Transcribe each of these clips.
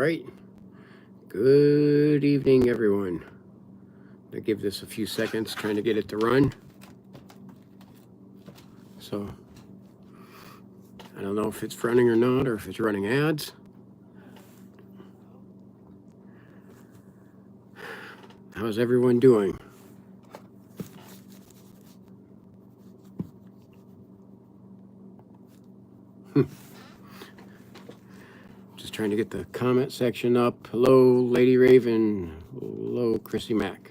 right. Good evening, everyone. I give this a few seconds, trying to get it to run. So I don't know if it's running or not, or if it's running ads. How's everyone doing? Just trying to get the comment section up. Hello, Lady Raven. Hello, Chrissy Mack.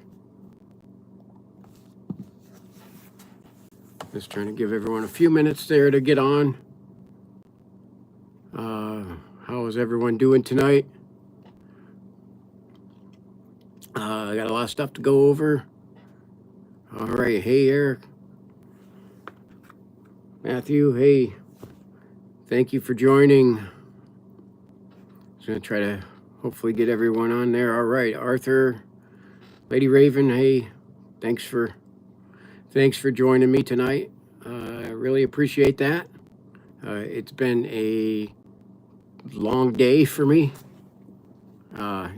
Just trying to give everyone a few minutes there to get on. How is everyone doing tonight? I got a lot of stuff to go over. All right. Hey, Eric. Matthew, hey. Thank you for joining. Just going to try to hopefully get everyone on there. All right. Arthur, Lady Raven, hey. Thanks for joining me tonight. I really appreciate that. It's been a long day for me.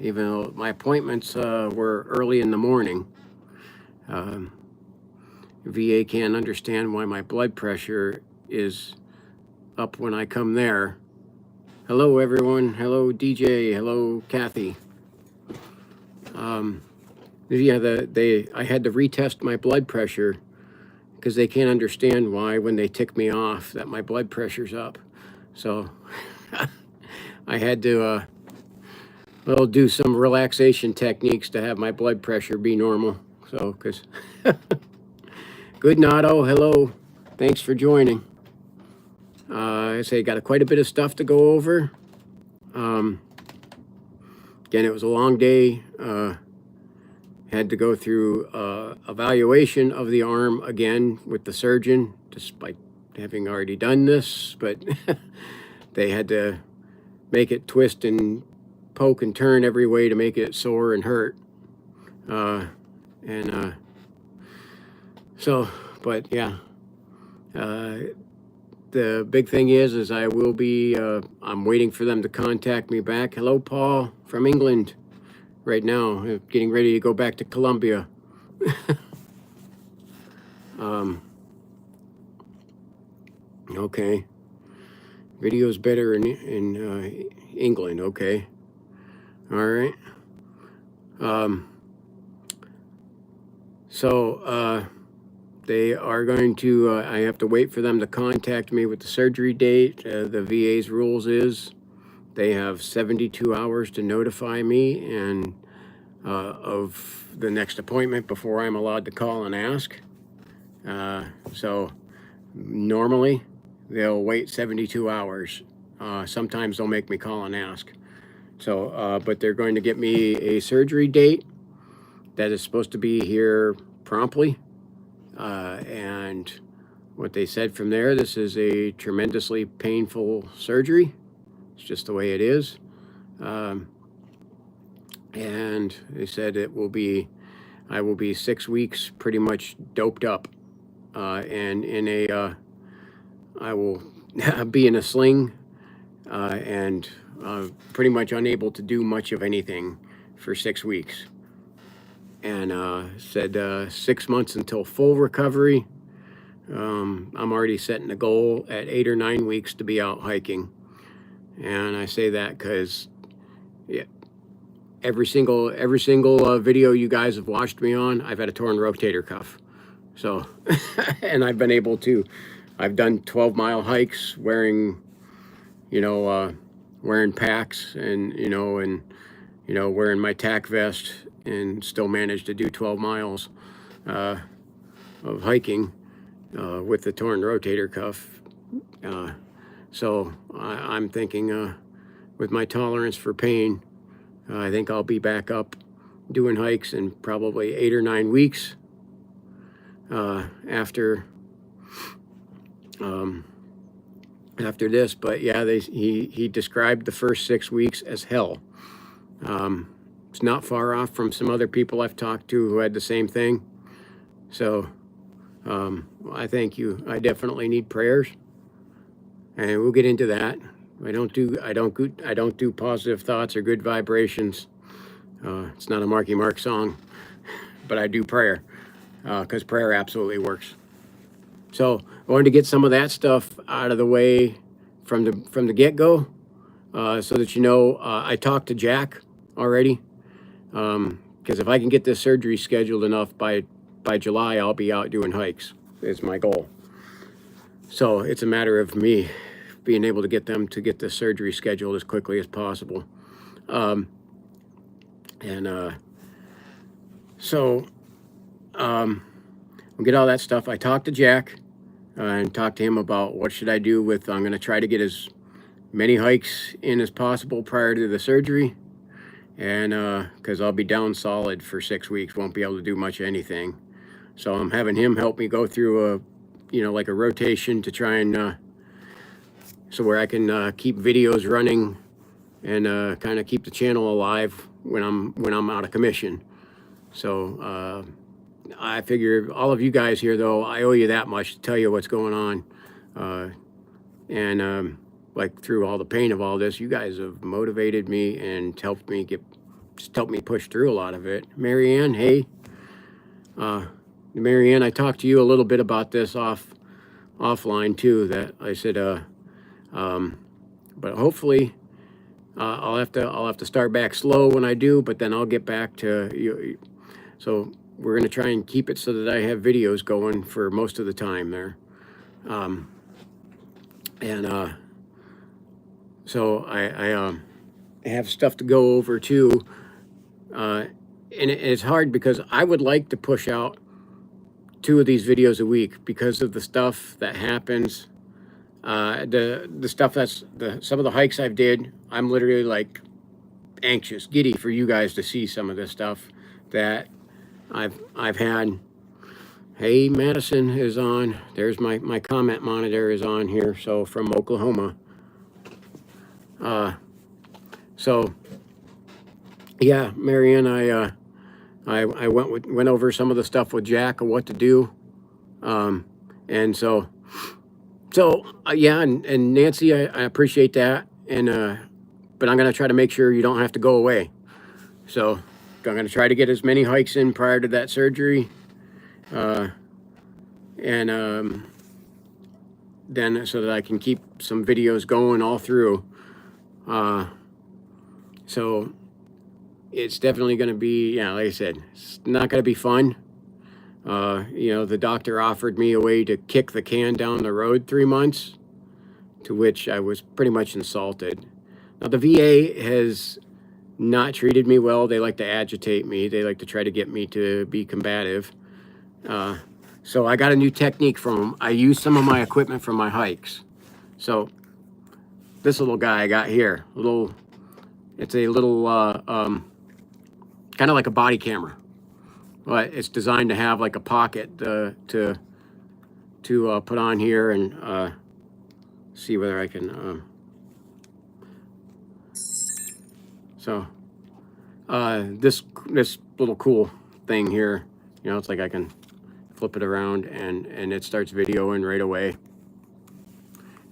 Even though my appointments were early in the morning. VA can't understand why my blood pressure is up when I come there. Hello, everyone. Hello, DJ. Hello, Kathy. I had to retest my blood pressure because they can't understand why when they tick me off that my blood pressure's up. So I had to do some relaxation techniques to have my blood pressure be normal. So, because good Nato, hello, thanks for joining. I say got quite a bit of stuff to go over. Again, it was a long day. Had to go through evaluation of the arm again with the surgeon, despite having already done this, but they had to make it twist and poke and turn every way to make it sore and hurt. But yeah, the big thing is I will be, I'm waiting for them to contact me back. Hello, Paul from England right now, getting ready to go back to Colombia. Okay. Video's better in England, okay. All right. They are going to, I have to wait for them to contact me with the surgery date. The VA's rules is they have 72 hours to notify me and of the next appointment before I'm allowed to call and ask. So normally they'll wait 72 hours. Sometimes they'll make me call and ask. So, but they're going to get me a surgery date that is supposed to be here promptly. And what they said from there, this is a tremendously painful surgery. It's just the way it is. And they said I will be 6 weeks pretty much doped up. And I will be in a sling and pretty much unable to do much of anything for 6 weeks. And said 6 months until full recovery. I'm already setting a goal at 8 or 9 weeks to be out hiking. And I say that because every single video you guys have watched me on, I've had a torn rotator cuff. So, and I've been able to, I've done 12-mile hikes wearing, wearing packs and, wearing my tack vest and still managed to do 12 miles of hiking with the torn rotator cuff. So I'm thinking with my tolerance for pain, I think I'll be back up doing hikes in probably 8 or 9 weeks after this. But yeah, he described the first 6 weeks as hell. It's not far off from some other people I've talked to who had the same thing. So I thank you. I definitely need prayers. And we'll get into that. I don't do positive thoughts or good vibrations. It's not a Marky Mark song, but I do prayer, because prayer absolutely works. So I wanted to get some of that stuff out of the way from the get-go, so that I talked to Jack already, because if I can get this surgery scheduled enough by July, I'll be out doing hikes. Is my goal. So it's a matter of me being able to get them to get the surgery scheduled as quickly as possible. So we'll get all that stuff. I talked to Jack and talked to him about what should I do with. I'm going to try to get as many hikes in as possible prior to the surgery, and because I'll be down solid for 6 weeks, won't be able to do much of anything. So I'm having him help me go through like a rotation to try and so where I can keep videos running and kind of keep the channel alive when I'm out of commission. So I figure all of you guys here, though, I owe you that much to tell you what's going on. And like through all the pain of all this, you guys have motivated me and helped me push through a lot of it. Marianne, hey. Marianne, I talked to you a little bit about this offline too, that I said, but hopefully I'll have to start back slow when I do, but then I'll get back to you. So we're going to try and keep it so that I have videos going for most of the time there. So I have stuff to go over too. And it's hard because I would like to push out 2 of these videos a week because of the stuff that happens. The stuff some of the hikes I've did, I'm literally like anxious, giddy for you guys to see some of this stuff that I've had. Hey, Madison is on. There's my comment monitor is on here. So from Oklahoma. So yeah, Marianne, I went over some of the stuff with Jack of what to do, and so yeah, and Nancy, I appreciate that, and but I'm gonna try to make sure you don't have to go away. So I'm gonna try to get as many hikes in prior to that surgery, and then so that I can keep some videos going all through. So it's definitely going to be, yeah, like I said, it's not going to be fun. The doctor offered me a way to kick the can down the road 3 months, to which I was pretty much insulted. Now, the VA has not treated me well. They like to agitate me. They like to try to get me to be combative. So I got a new technique from them. I use some of my equipment from my hikes. So this little guy I got here, it's a little, kind of like a body camera, but it's designed to have like a pocket to put on here and see whether I can. So this little cool thing here, it's like I can flip it around and it starts videoing right away.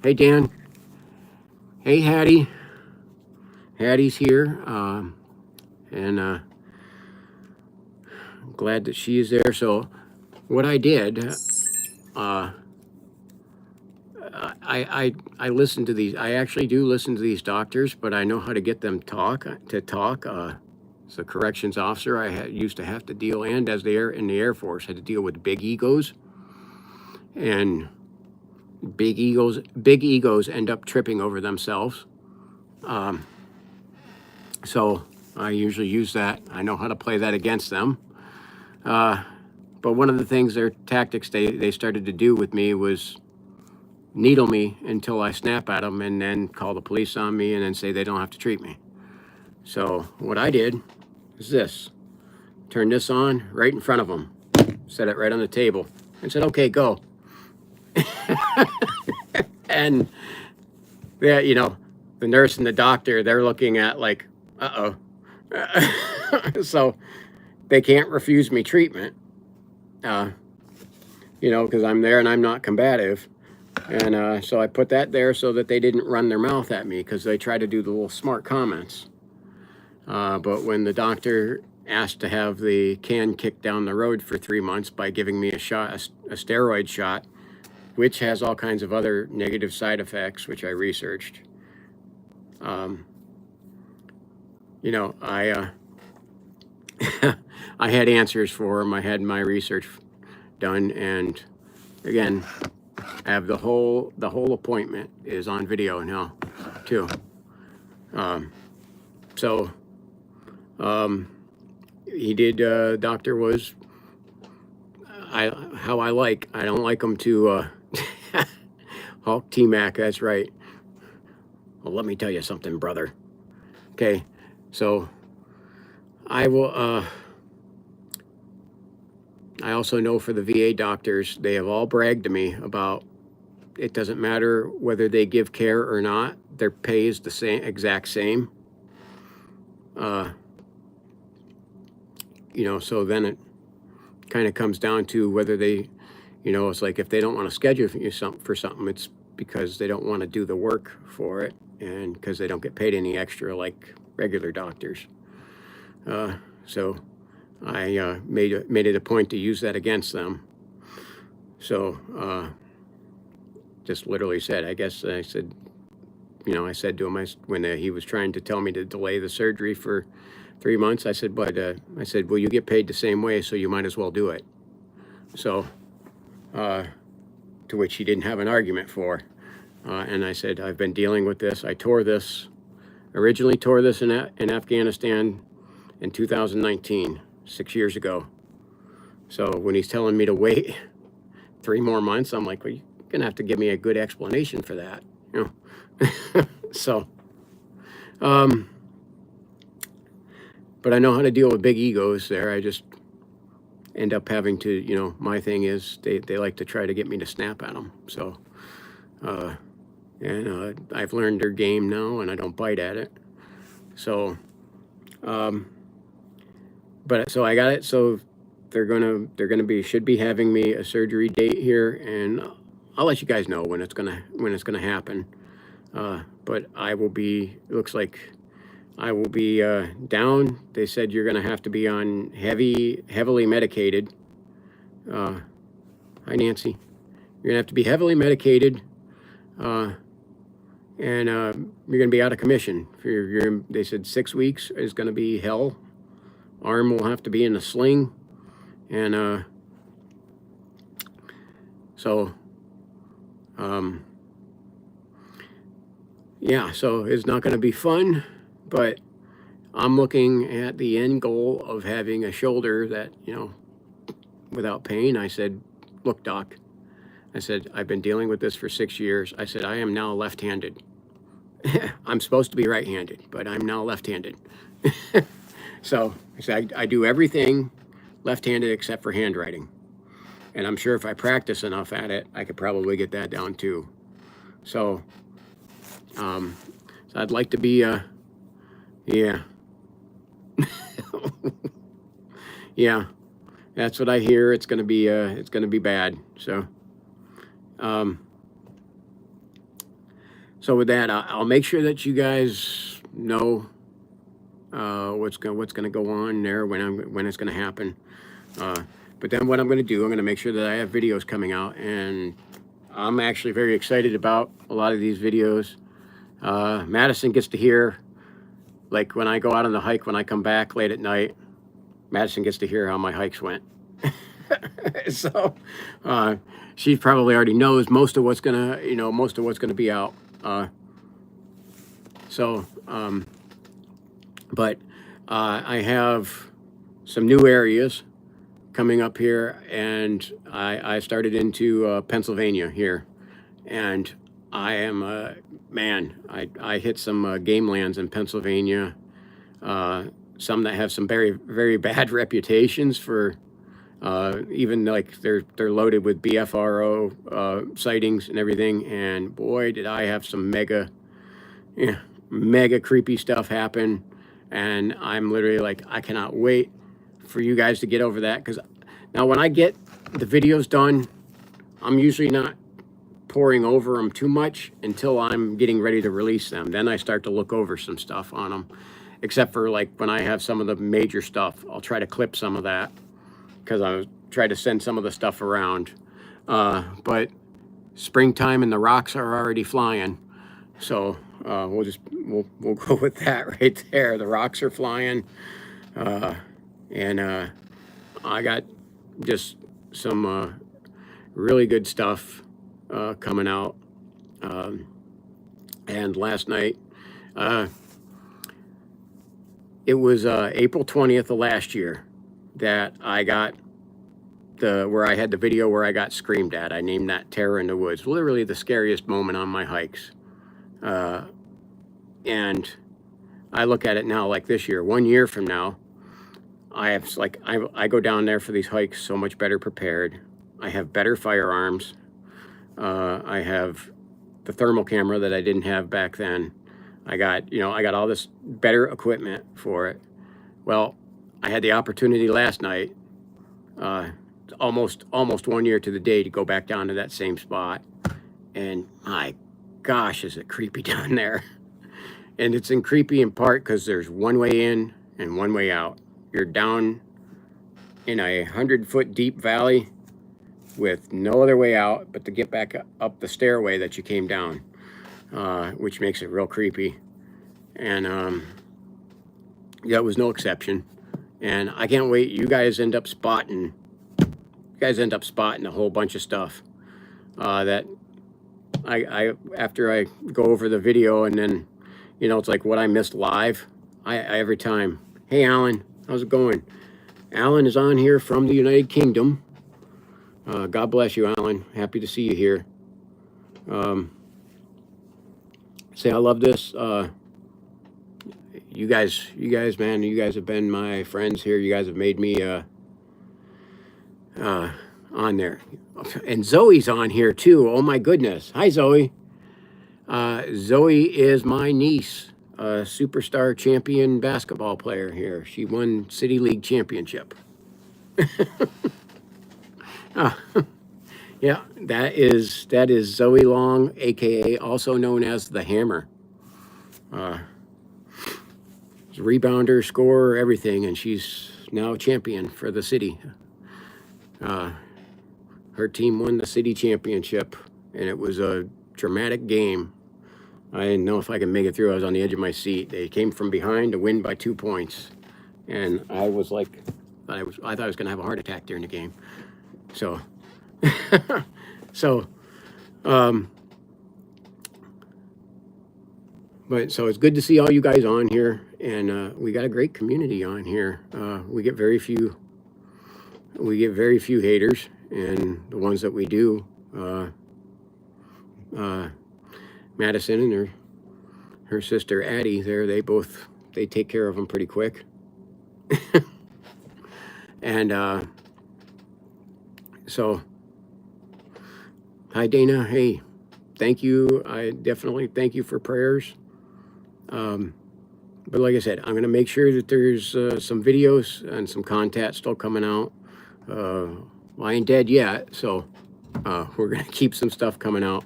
Hey, Dan. Hey, Hattie. Hattie's here, and I'm glad that she is there. So what I did, I listen to these. I actually do listen to these doctors, but I know how to get them to talk. As a corrections officer, I used to have to deal, and as in the Air Force, had to deal with big egos, and big egos end up tripping over themselves. So I usually use that. I know how to play that against them. But one of the things, their tactics they started to do with me was needle me until I snap at them and then call the police on me and then say they don't have to treat me. So what I did is this. Turned this on right in front of them. Set it right on the table and said, okay, go. And yeah, the nurse and the doctor, they're looking at like, uh-oh. So they can't refuse me treatment, because I'm there and I'm not combative. And so I put that there so that they didn't run their mouth at me, because they try to do the little smart comments. But when the doctor asked to have the can kicked down the road for 3 months by giving me a steroid shot, which has all kinds of other negative side effects, which I researched, you know, I had answers for him. I had my research done, and again, I have the whole appointment is on video now, too. So he did. Doctor was how I like. I don't like him to Hulk T-Mac. That's right. Well, let me tell you something, brother. Okay, so I will. I also know for the VA doctors, they have all bragged to me about it doesn't matter whether they give care or not, their pay is the same, exact same. You know, so then it kind of comes down to whether they, you know, it's like if they don't want to schedule you for something, it's because they don't want to do the work for it, and because they don't get paid any extra like regular doctors. So I made it a point to use that against them. So just literally said, I guess I said, you know, I said to him, when he was trying to tell me to delay the surgery for 3 months, I said, but I said, well, you get paid the same way, so you might as well do it. So to which he didn't have an argument for. And I said, I've been dealing with this. I originally tore this in Afghanistan in 2019, 6 years ago. So when he's telling me to wait 3 more months, I'm like, well, you're gonna have to give me a good explanation for that, you know. So but I know how to deal with big egos there. I just end up having to, you know, my thing is they like to try to get me to snap at them. So I've learned their game now, and I don't bite at it. So but so I got it. So should be having me a surgery date here, and I'll let you guys know when it's gonna happen. But I will be, looks like I will be down. They said you're gonna have to be on heavily medicated. Hi, Nancy. You're gonna have to be heavily medicated, and you're gonna be out of commission for they said 6 weeks is gonna be hell. Arm will have to be in a sling, and so yeah, so it's not going to be fun, but I'm looking at the end goal of having a shoulder that, you know, without pain. I said, look, doc, I said, I've been dealing with this for 6 years. I said, I am now left-handed. I'm supposed to be right-handed, but I'm now left-handed. So I said, I do everything left-handed except for handwriting. And I'm sure if I practice enough at it, I could probably get that down too. So, so I'd like to be, yeah. Yeah, that's what I hear. It's gonna be bad. So, so with that, I'll make sure that you guys know what's gonna go on there when it's gonna happen. But then what I'm gonna do, I'm gonna make sure that I have videos coming out, and I'm actually very excited about a lot of these videos. Madison gets to hear, like when I go out on the hike, when I come back late at night, Madison gets to hear how my hikes went. So she probably already knows most of what's gonna be out. But I have some new areas coming up here, and I started into Pennsylvania here, and I am man, I hit some game lands in Pennsylvania, some that have some very, very bad reputations for even like they're loaded with BFRO sightings and everything, and boy, did I have some mega creepy stuff happen. And I'm literally like, I cannot wait for you guys to get over that, because now when I get the videos done, I'm usually not poring over them too much until I'm getting ready to release them. Then I start to look over some stuff on them, except for like when I have some of the major stuff, I'll try to clip some of that because I try to send some of the stuff around. But springtime and the rocks are already flying, so we'll go with that right there. The rocks are flying, and I got just some really good stuff coming out. And last night, it was April 20th of last year that I got where I had the video where I got screamed at. I named that Terror in the Woods. Literally the scariest moment on my hikes. And I look at it now like this year, 1 year from now, I go down there for these hikes so much better prepared. I have better firearms. I have the thermal camera that I didn't have back then. I got all this better equipment for it. Well, I had the opportunity last night, almost 1 year to the day, to go back down to that same spot. And my gosh, is it creepy down there. And it's creepy in part because there's one way in and one way out. You're down in a 100-foot deep valley with no other way out but to get back up the stairway that you came down, which makes it real creepy. And that was no exception. And I can't wait. You guys end up spotting a whole bunch of stuff that I after I go over the video, and then it's like what I missed live. I every time, hey Alan, how's it going? Alan is on here from the United Kingdom. God bless you, Alan. Happy to see you here. Say I love this. You guys, man, you guys have been my friends here. You guys have made me on there. And Zoe's on here too. Oh my goodness. Hi, Zoe. Zoe is my niece, a superstar champion basketball player here. She won City League championship. Yeah, that is Zoe Long, aka also known as the Hammer. She's a rebounder, scorer, everything, and she's now a champion for the city. Her team won the city championship, and it was a dramatic game. I didn't know if I could make it through. I was on the edge of my seat. They came from behind to win by 2 points, and I was like, I thought I was going to have a heart attack during the game. So, but it's good to see all you guys on here, and we got a great community on here. We get very few haters, and the ones that we do, Madison and her sister Addie, they take care of them pretty quick. And so, hi Dana. Hey, thank you. I definitely thank you for prayers. But like I said, I'm gonna make sure that there's some videos and some content still coming out. I ain't dead yet, so we're gonna keep some stuff coming out.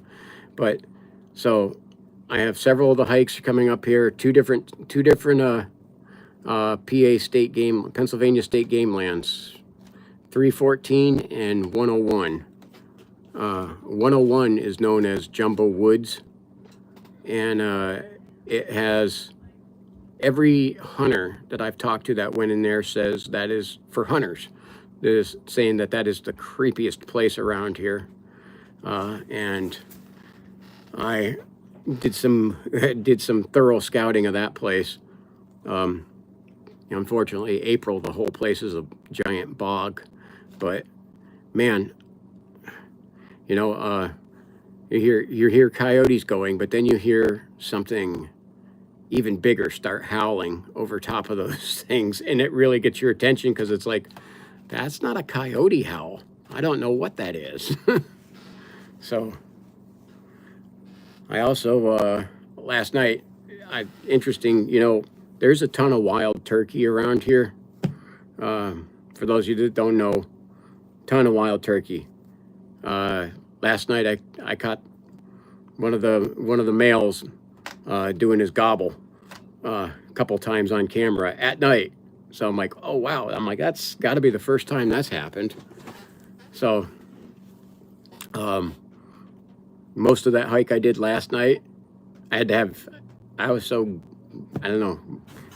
But so I have several of the hikes coming up here. Two different Pennsylvania state game lands, 314 and 101. 101 is known as Jumbo Woods, and it has every hunter that I've talked to that went in there says that is for hunters. That is saying that is the creepiest place around here, and I did some thorough scouting of that place. Unfortunately, April, the whole place is a giant bog, but man, you hear coyotes going, but then you hear something even bigger start howling over top of those things, and it really gets your attention because it's like, that's not a coyote howl. I don't know what that is. So I also last night, interesting, there's a ton of wild turkey around here. For those of you that don't know, ton of wild turkey. Last night I caught one of the males doing his gobble a couple times on camera at night. So I'm like, oh wow, I'm like, that's got to be the first time that's happened. So most of that hike I did last night, I was so, I don't know,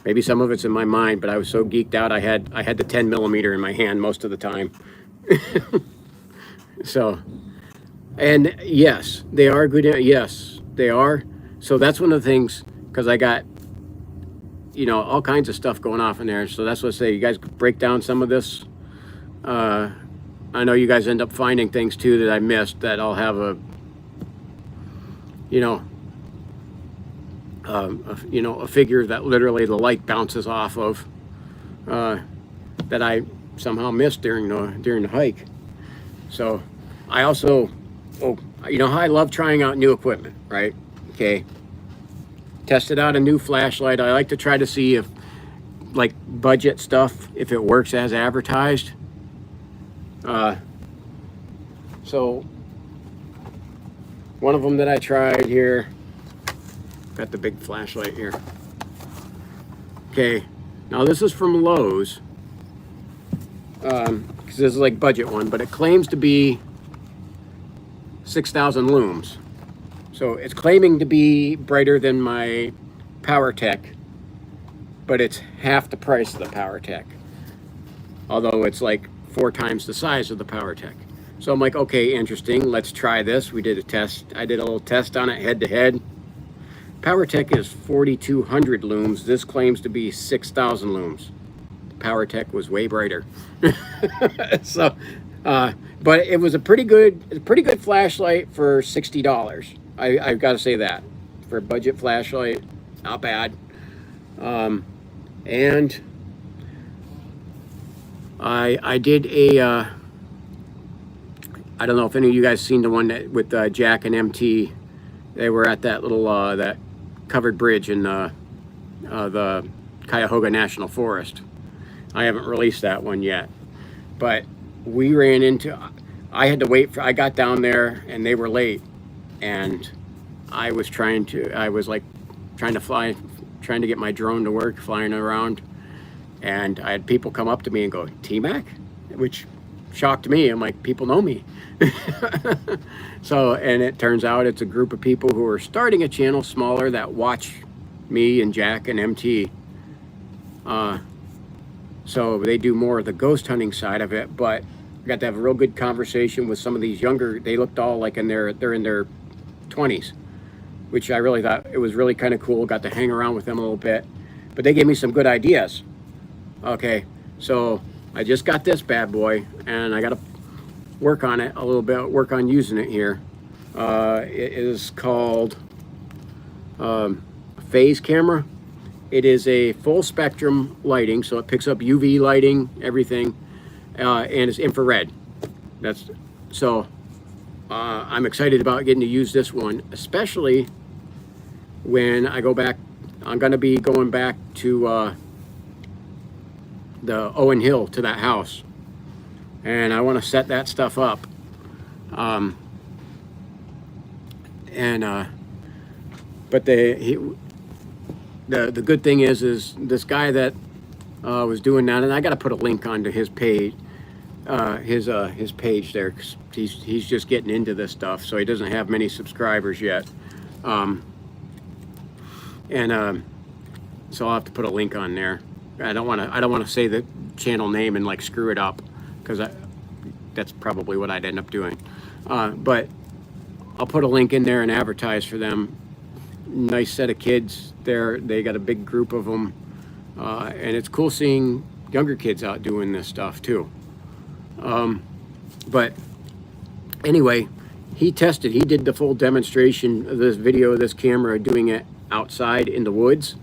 maybe some of it's in my mind, but I was so geeked out. I had the 10mm in my hand most of the time. So, and yes, they are good. Yes, they are. So that's one of the things, because I got, all kinds of stuff going off in there. So that's what I say. You guys break down some of this. I know you guys end up finding things too that I missed that I'll have a figure that literally the light bounces off of that I somehow missed during the hike. So I also, how I love trying out new equipment, right? Okay. Tested out a new flashlight. I like to try to see if, like, budget stuff, if it works as advertised. So one of them that I tried here, got the big flashlight here. Okay, now this is from Lowe's, because this is like budget one, but it claims to be 6,000 looms. So it's claiming to be brighter than my PowerTech, but it's half the price of the PowerTech, although it's like 4 times the size of the PowerTech. So I'm like, okay, interesting, let's try this. We did a test. I did a little test on it head to head. PowerTech is 4,200 looms. This claims to be 6,000 looms. PowerTech was way brighter. So, but it was a pretty good flashlight for $60. I've got to say that, for a budget flashlight, not bad. And I did a. I don't know if any of you guys seen the one that with Jack and MT. They were at that little that covered bridge in the Cuyahoga National Forest. I haven't released that one yet, but we ran into. I had to wait I got down there and they were late, and I was trying to get my drone to work, flying around, and I had people come up to me and go, T-Mac, which shocked me. I'm like, people know me. So, and it turns out it's a group of people who are starting a channel smaller that watch me and Jack and MT. So they do more of the ghost hunting side of it, but I got to have a real good conversation with some of these younger. They looked all like they're in their 20s, which I really thought it was really kind of cool. Got to hang around with them a little bit, but they gave me some good ideas. Okay, so I just got this bad boy, and I got to work on it a little bit, work on using it here. It is called phase camera. It is a full spectrum lighting, so it picks up UV lighting, everything, and it's infrared. I'm excited about getting to use this one, especially when I go back. I'm going to be going back to the Owen Hill, to that house, and I want to set that stuff up. But the good thing is this guy that was doing that, and I got to put a link onto his page, his page there, 'cause he's just getting into this stuff, so he doesn't have many subscribers yet. So I'll have to put a link on there. I don't want to say the channel name and like screw it up, because that's probably what I'd end up doing. But I'll put a link in there and advertise for them. Nice set of kids there. They got a big group of them, and it's cool seeing younger kids out doing this stuff too. But anyway, he did the full demonstration of this video of this camera doing it outside in the woods.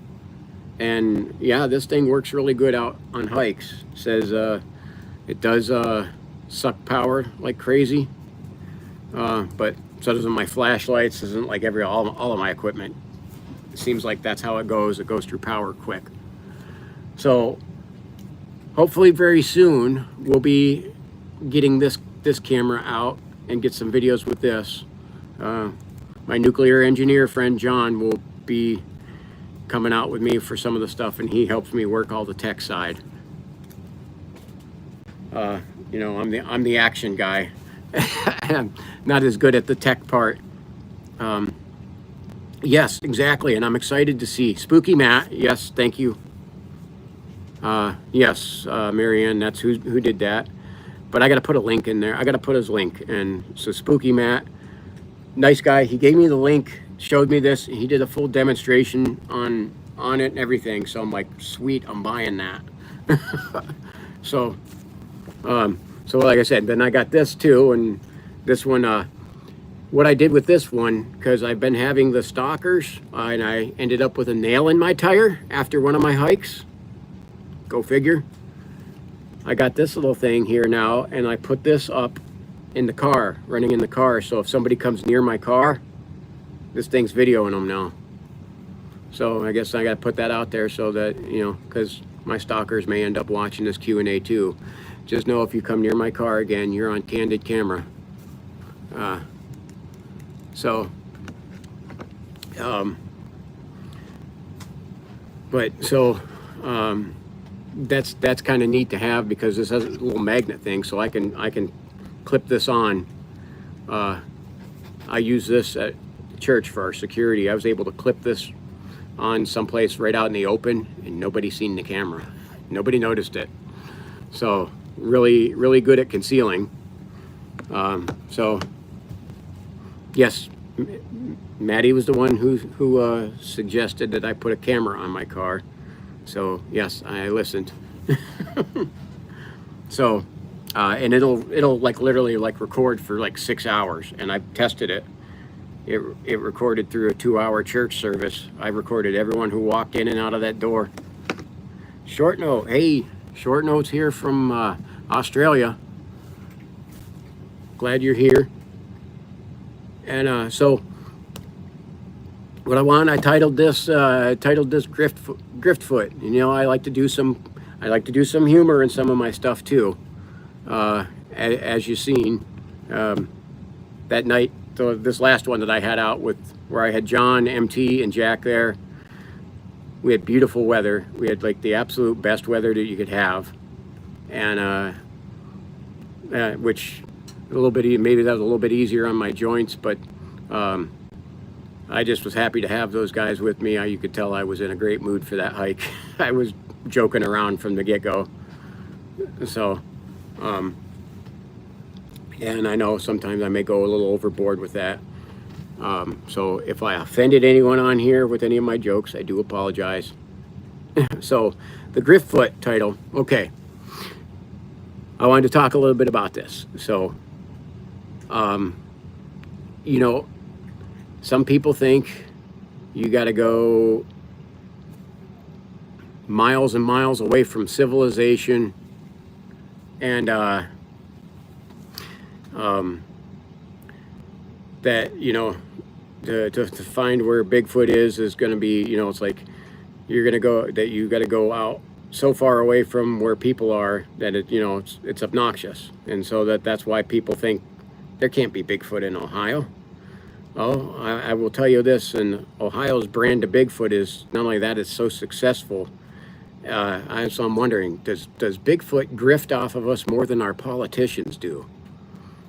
And yeah, this thing works really good out on hikes. Says it does suck power like crazy, but so doesn't my flashlights. Isn't like all of my equipment. It seems like that's how it goes. It goes through power quick. So hopefully very soon we'll be getting this camera out and get some videos with this. my nuclear engineer friend John will be coming out with me for some of the stuff, and he helps me work all the tech side. You know, I'm the action guy. I'm not as good at the tech part. Yes, exactly, and I'm excited to see Spooky Matt. Yes, thank you. Yes, Marianne, that's who did that. But I got to put a link in there. I got to put his link. And so Spooky Matt, nice guy. He gave me the link, showed me this. He did a full demonstration on it and everything. So I'm like, sweet, I'm buying that. So, so like I said, then I got this too, and this one. What I did with this one, because I've been having the stalkers, and I ended up with a nail in my tire after one of my hikes. Go figure. I got this little thing here now, and I put this up in the car, running in the car. So if somebody comes near my car, this thing's videoing them now. So I guess I got to put that out there so that, you know, because my stalkers may end up watching this Q&A too. Just know if you come near my car again, you're on candid camera. That's kind of neat to have, because this has a little magnet thing, so I can clip this on. I use this at church for our security. I was able to clip this on someplace right out in the open, and nobody seen the camera. Nobody noticed it. So really good at concealing. So yes, Maddie was the one who suggested that I put a camera on my car. So yes, I listened. So, and it'll like literally like record for like 6 hours, and I've tested it. It recorded through a 2-hour church service. I recorded everyone who walked in and out of that door. Short note, hey, short notes here from Australia. Glad you're here. And so what I titled this Griftfoot. You know, I like to do some humor in some of my stuff too. As you've seen, that night, this last one that I had out with, where I had John, MT, and Jack there, we had beautiful weather. We had like the absolute best weather that you could have, and which a little bit, maybe that was a little bit easier on my joints, but I just was happy to have those guys with me. You could tell I was in a great mood for that hike. I was joking around from the get-go. So, and I know sometimes I may go a little overboard with that. So if I offended anyone on here with any of my jokes, I do apologize. So the Griftfoot title, okay. I wanted to talk a little bit about this. So, you know, some people think you got to go miles and miles away from civilization, and that, you know, to find where Bigfoot is going to be, you know, it's like you got to go out so far away from where people are that it, you know, it's obnoxious, and so that's why people think there can't be Bigfoot in Ohio. Oh, I will tell you this, and Ohio's brand of Bigfoot is, not only that, it's so successful. So I'm wondering, does Bigfoot grift off of us more than our politicians do?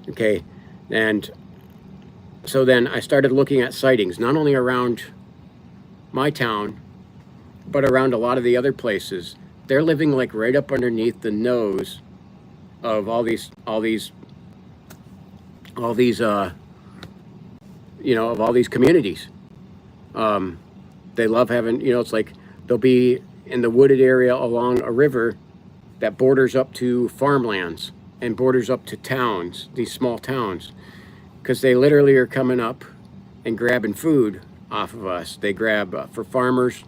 Okay, and so then I started looking at sightings, not only around my town, but around a lot of the other places. They're living like right up underneath the nose of all these you know, of all these communities. They love having, you know, it's like they'll be in the wooded area along a river that borders up to farmlands and borders up to towns, these small towns, because they literally are coming up and grabbing food off of us. They grab, for farmers,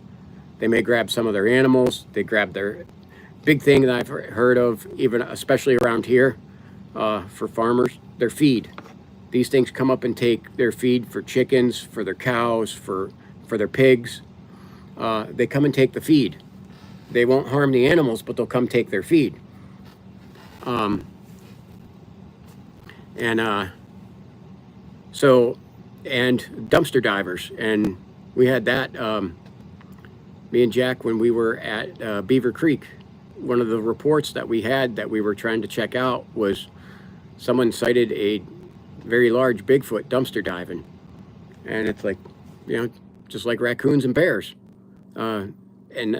they may grab some of their animals. They grab their big thing that I've heard of, even especially around here, for farmers, their feed. These things come up and take their feed for chickens, for their cows, for their pigs. They come and take the feed. They won't harm the animals, but they'll come take their feed. So and dumpster divers. And we had that, me and Jack, when we were at Beaver Creek. One of the reports that we had that we were trying to check out was someone cited a very large Bigfoot dumpster diving. And it's like, just like raccoons and bears. And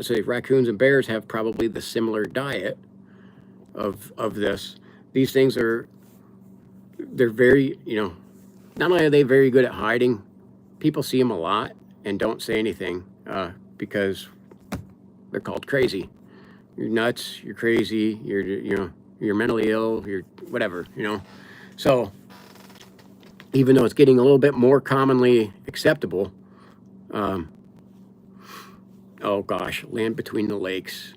so raccoons and bears have probably the similar diet of this. These things they're very, not only are they very good at hiding, people see them a lot and don't say anything because they're called crazy. You're nuts, you're crazy, you're mentally ill, you're whatever, So even though it's getting a little bit more commonly acceptable, oh gosh, land between the lakes.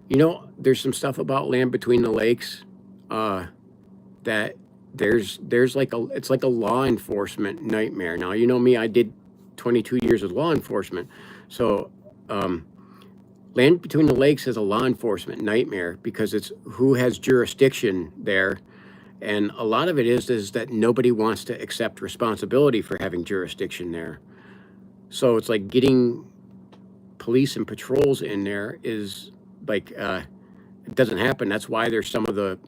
There's some stuff about land between the lakes that there's it's like a law enforcement nightmare. Now, you know me, I did 22 years of law enforcement. So land between the lakes is a law enforcement nightmare because it's who has jurisdiction there. And a lot of it is that nobody wants to accept responsibility for having jurisdiction there. So it's like getting police and patrols in there is like, it doesn't happen. That's why there's some of the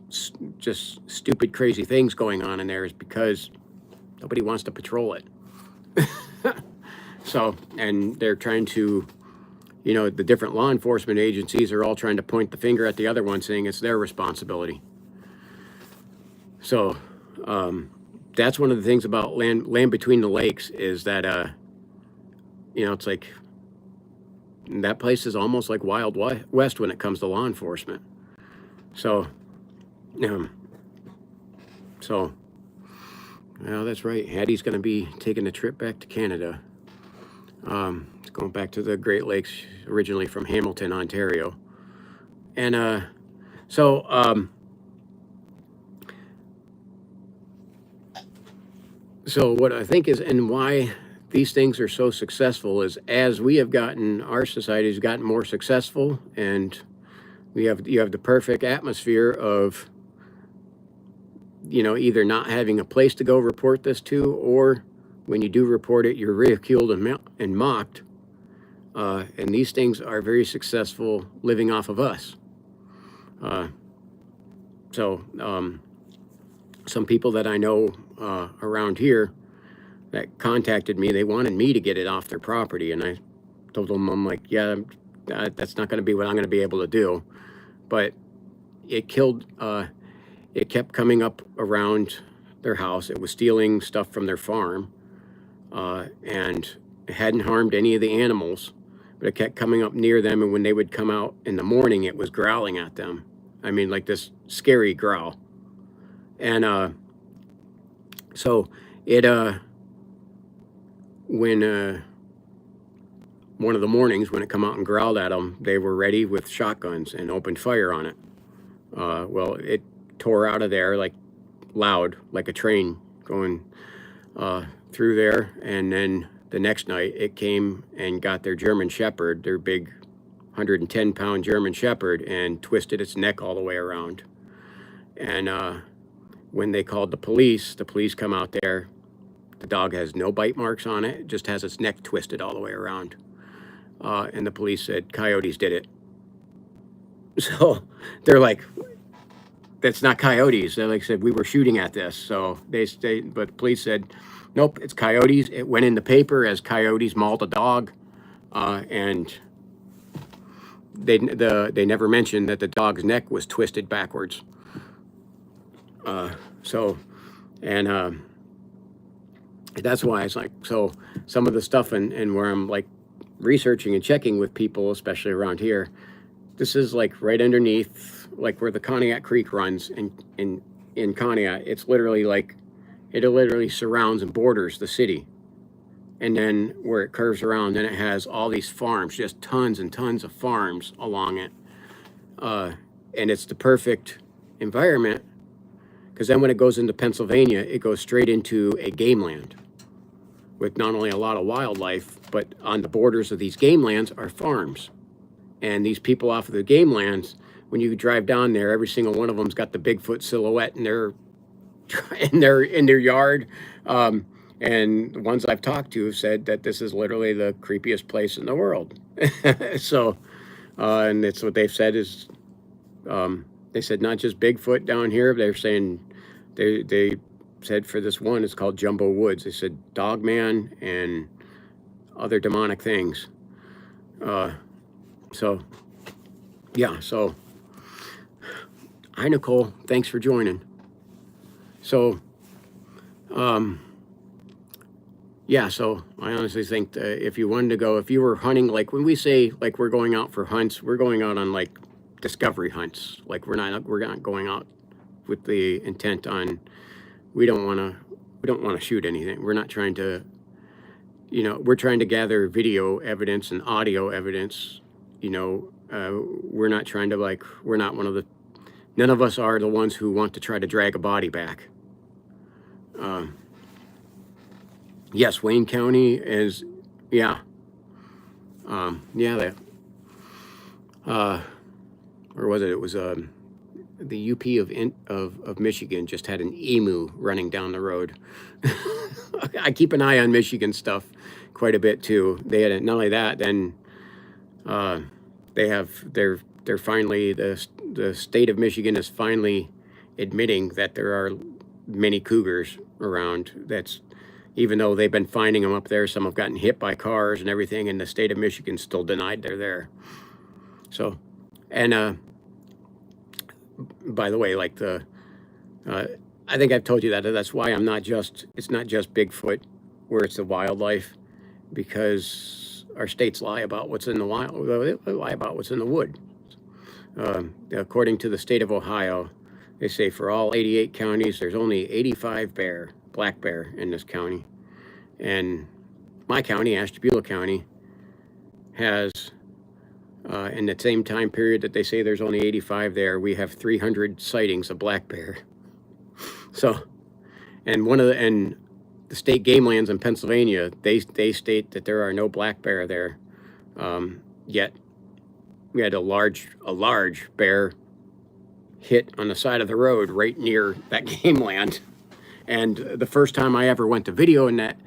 just stupid, crazy things going on in there, is because nobody wants to patrol it. So, and they're trying to, the different law enforcement agencies are all trying to point the finger at the other one, saying it's their responsibility. So that's one of the things about land between the lakes is that, it's like that place is almost like Wild West when it comes to law enforcement. So, well, that's right. Hattie's going to be taking a trip back to Canada. It's going back to the Great Lakes, originally from Hamilton, Ontario. And so what I think is, and why these things are so successful, is as we have gotten, our society has gotten more successful, and you have the perfect atmosphere of, either not having a place to go report this to, or when you do report it, you're ridiculed and mocked. And these things are very successful living off of us. Some people that I know around here that contacted me, they wanted me to get it off their property, and I told them, I'm like, yeah, that's not going to be what I'm going to be able to do. But it kept coming up around their house. It was stealing stuff from their farm, and it hadn't harmed any of the animals, but it kept coming up near them, and when they would come out in the morning, it was growling at them. I mean, like this scary growl. And so it when one of the mornings when it come out and growled at them, they were ready with shotguns and opened fire on it. Well, it tore out of there like loud, like a train going through there. And then the next night it came and got their German Shepherd, their big 110-pound German Shepherd, and twisted its neck all the way around. And when they called the police come out there. The dog has no bite marks on it, just has its neck twisted all the way around. And the police said coyotes did it. So they're like, that's not coyotes. They said, we were shooting at this. So but the police said, nope, it's coyotes. It went in the paper as coyotes mauled a dog. And they never mentioned that the dog's neck was twisted backwards. That's why it's like, so some of the stuff and where I'm like researching and checking with people, especially around here, this is like right underneath, like where the Conneaut Creek runs in Conneaut. It's literally like, it literally surrounds and borders the city. And then where it curves around, then it has all these farms, just tons and tons of farms along it. And it's the perfect environment, because then when it goes into Pennsylvania, it goes straight into a game land with not only a lot of wildlife, but on the borders of these game lands are farms. And these people off of the game lands, when you drive down there, every single one of them's got the Bigfoot silhouette in their yard. And the ones I've talked to have said that this is literally the creepiest place in the world. So, and it's what they've said is, they said not just Bigfoot down here. They're saying they said for this one, it's called Jumbo Woods. They said Dogman and other demonic things. So, yeah. So, hi Nicole, thanks for joining. So, yeah, so I honestly think that if you wanted to go, if you were hunting, like when we say like we're going out for hunts, we're going out on like discovery hunts. Like we're not going out with the intent on we don't want to shoot anything. We're not trying to, we're trying to gather video evidence and audio evidence. We're not trying to we're not none of us are the ones who want to try to drag a body back. Yes, Wayne County is, yeah. Yeah, where was it? It was the UP of Michigan just had an emu running down the road. I keep an eye on Michigan stuff quite a bit too. They had not only that, then they're finally the state of Michigan is finally admitting that there are many cougars around. That's even though they've been finding them up there, some have gotten hit by cars and everything, and the state of Michigan still denied they're there. So, and by the way, like I think I've told you that that's why it's not just Bigfoot where it's the wildlife, because our states lie about what's in the wild. They lie about what's in the wood. According to the state of Ohio, they say for all 88 counties, there's only 85 black bear in this county. And my county, Ashtabula County, has, in the same time period that they say there's only 85 there, we have 300 sightings of black bear. So, and the state game lands in Pennsylvania, they state that there are no black bear there. Yet we had a large bear hit on the side of the road right near that game land. And the first time I ever went to video in that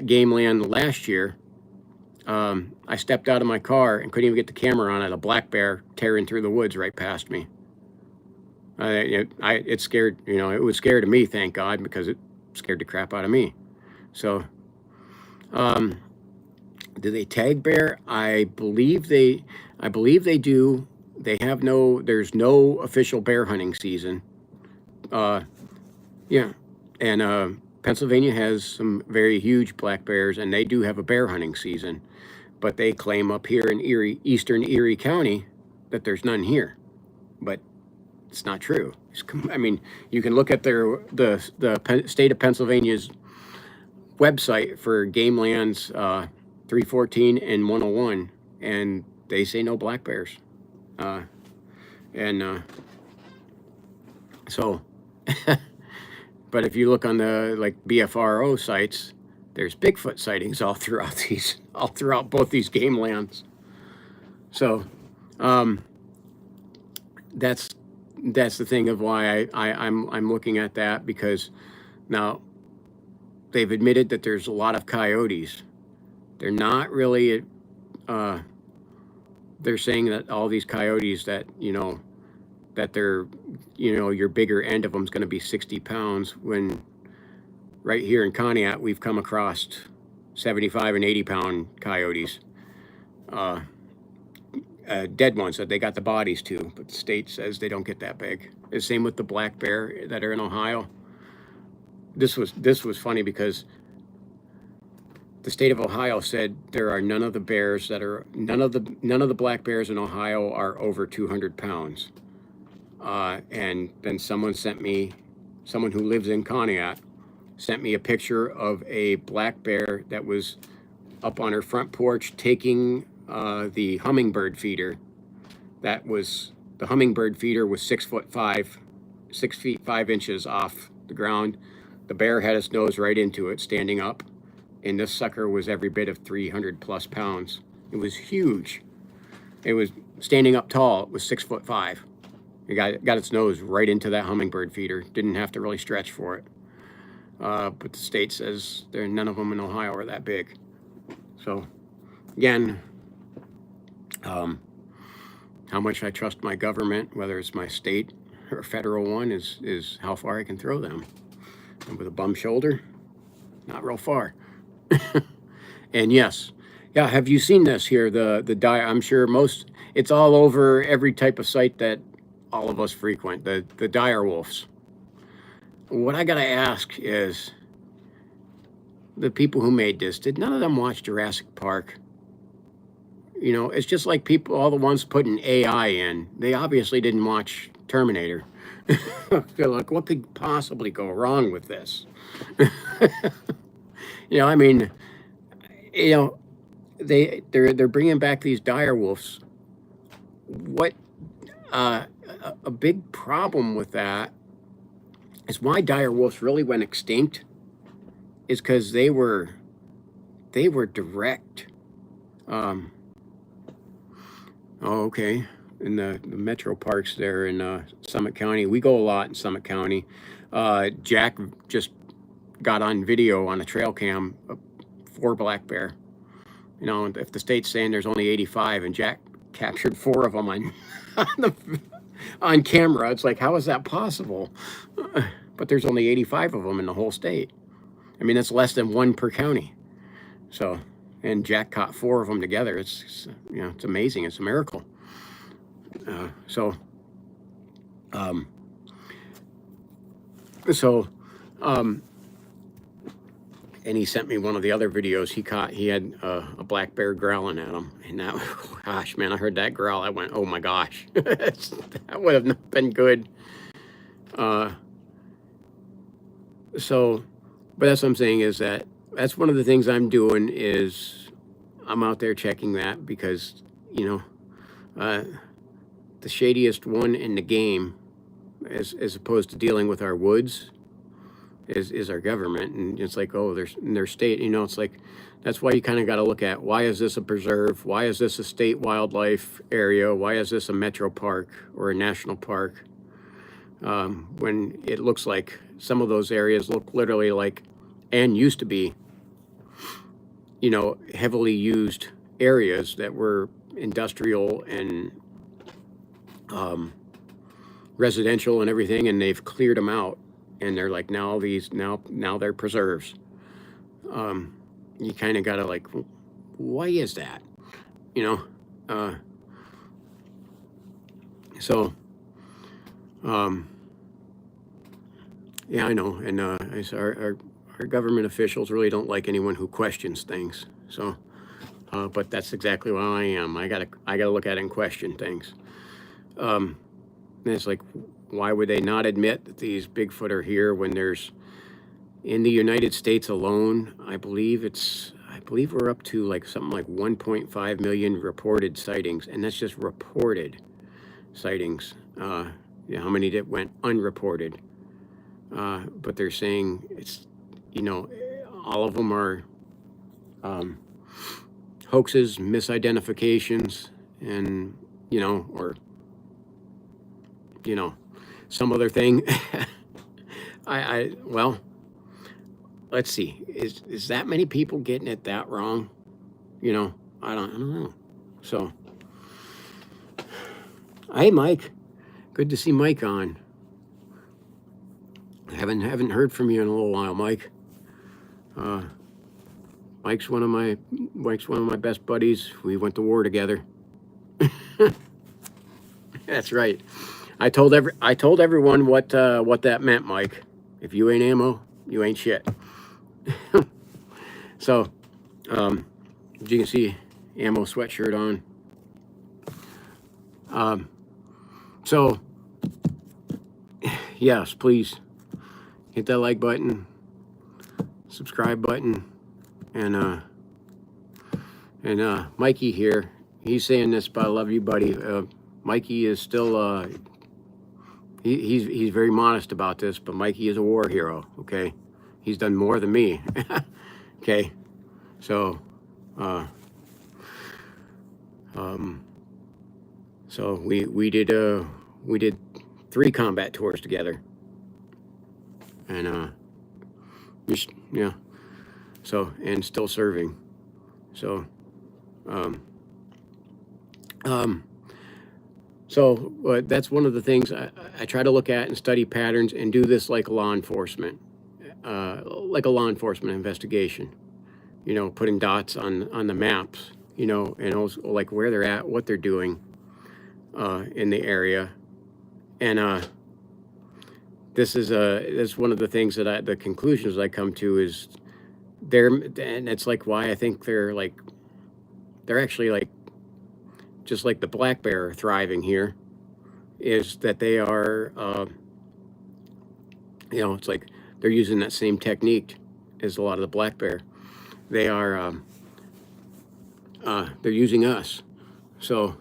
game land last year, I stepped out of my car and couldn't even get the camera on it. A black bear tearing through the woods right past me. It scared, it was scared of me, thank God, because it scared the crap out of me. So, do they tag bear? I believe they do. There's no official bear hunting season. Yeah. And Pennsylvania has some very huge black bears, and they do have a bear hunting season. But they claim up here in eastern Erie County that there's none here. But it's not true. I mean, you can look at the state of Pennsylvania's website for game lands 314 and 101, and they say no black bears. So... But if you look on the BFRO sites, there's Bigfoot sightings all throughout both these game lands. So that's the thing of why I'm looking at that, because now they've admitted that there's a lot of coyotes. They're not really. They're saying that all these coyotes that that they're, your bigger end of them is going to be 60 pounds, when right here in Conneaut, we've come across 75 and 80 pound coyotes, dead ones that they got the bodies to, but the state says they don't get that big. The same with the black bear that are in Ohio. This was funny because the state of Ohio said there are none of the black bears in Ohio are over 200 pounds. And then someone who lives in Conneaut, sent me a picture of a black bear that was up on her front porch taking the hummingbird feeder. The hummingbird feeder was 6 feet 5 inches off the ground. The bear had its nose right into it, standing up, and this sucker was every bit of 300 plus pounds. It was huge. It was standing up tall. It was 6'5". It got its nose right into that hummingbird feeder. Didn't have to really stretch for it. but the state says none of them in Ohio are that big. So again, how much I trust my government, whether it's my state or federal one, is how far I can throw them. And with a bum shoulder, not real far. And yes, yeah, have you seen this here? The dire. I'm sure it's all over every type of site that all of us frequent. The dire wolves. What I gotta ask is, the people who made this, did none of them watch Jurassic Park? You know, it's just like people, all the ones putting AI in, they obviously didn't watch Terminator. They're like, what could possibly go wrong with this? You know, I mean, you know, they're bringing back these dire wolves. What a big problem with that is why dire wolves really went extinct is because they were direct. Oh, okay. In the metro parks there in Summit County, we go a lot in Summit County. Jack just got on video on a trail cam 4 black bear. You know, if the state's saying there's only 85 and Jack captured 4 of them on camera, it's like, how is that possible? But there's only 85 of them in the whole state. I mean, that's less than 1 per county. So, and Jack caught 4 of them together. It's you know, it's amazing. It's a miracle. And he sent me one of the other videos he caught. He had a black bear growling at him, and that, gosh, man, I heard that growl. I went, oh my gosh, that would have not been good. But that's what I'm saying is that's one of the things I'm doing is I'm out there checking that because, you know, the shadiest one in the game, as opposed to dealing with our woods, is our government. And it's like, oh, there's in their state, you know, it's like, that's why you kind of got to look at, why is this a preserve? Why is this a state wildlife area? Why is this a metro park or a national park? When it looks like some of those areas look literally like, and used to be, you know, heavily used areas that were industrial and residential and everything, and they've cleared them out, and they're like, now they're preserves. You kind of gotta like, why is that? You know, yeah, I know, and our government officials really don't like anyone who questions things. So, but that's exactly what I am. I gotta look at it and question things. And it's like, why would they not admit that these Bigfoot are here when there's, in the United States alone, I believe we're up to like something like 1.5 million reported sightings, and that's just reported sightings. Yeah, how many that went unreported? But they're saying it's, you know, all of them are hoaxes, misidentifications, and, you know, or, you know, some other thing. Well, let's see. Is that many people getting it that wrong? You know, I don't know. So, hey, Mike. Good to see Mike on. Haven't heard from you in a little while, Mike. Mike's one of my best buddies. We went to war together. That's right. I told everyone what that meant, Mike. If you ain't ammo, you ain't shit. So, as you can see, ammo sweatshirt on. So, yes, please hit that like button, subscribe button, and Mikey here. He's saying this, but I love you, buddy. Mikey is still he's very modest about this, but Mikey is a war hero. Okay, he's done more than me. Okay, so so we did 3 combat tours together, and Yeah. So, and still serving. So, um, um, that's one of the things I try to look at and study patterns and do this like like a law enforcement investigation. Putting dots on the maps. And also like where they're at, what they're doing in the area, and this one of the things the conclusions I come to is and it's like why I think they're actually like just like the black bear thriving here is that they are, it's like they're using that same technique as a lot of the black bear. They are, they're using us. So,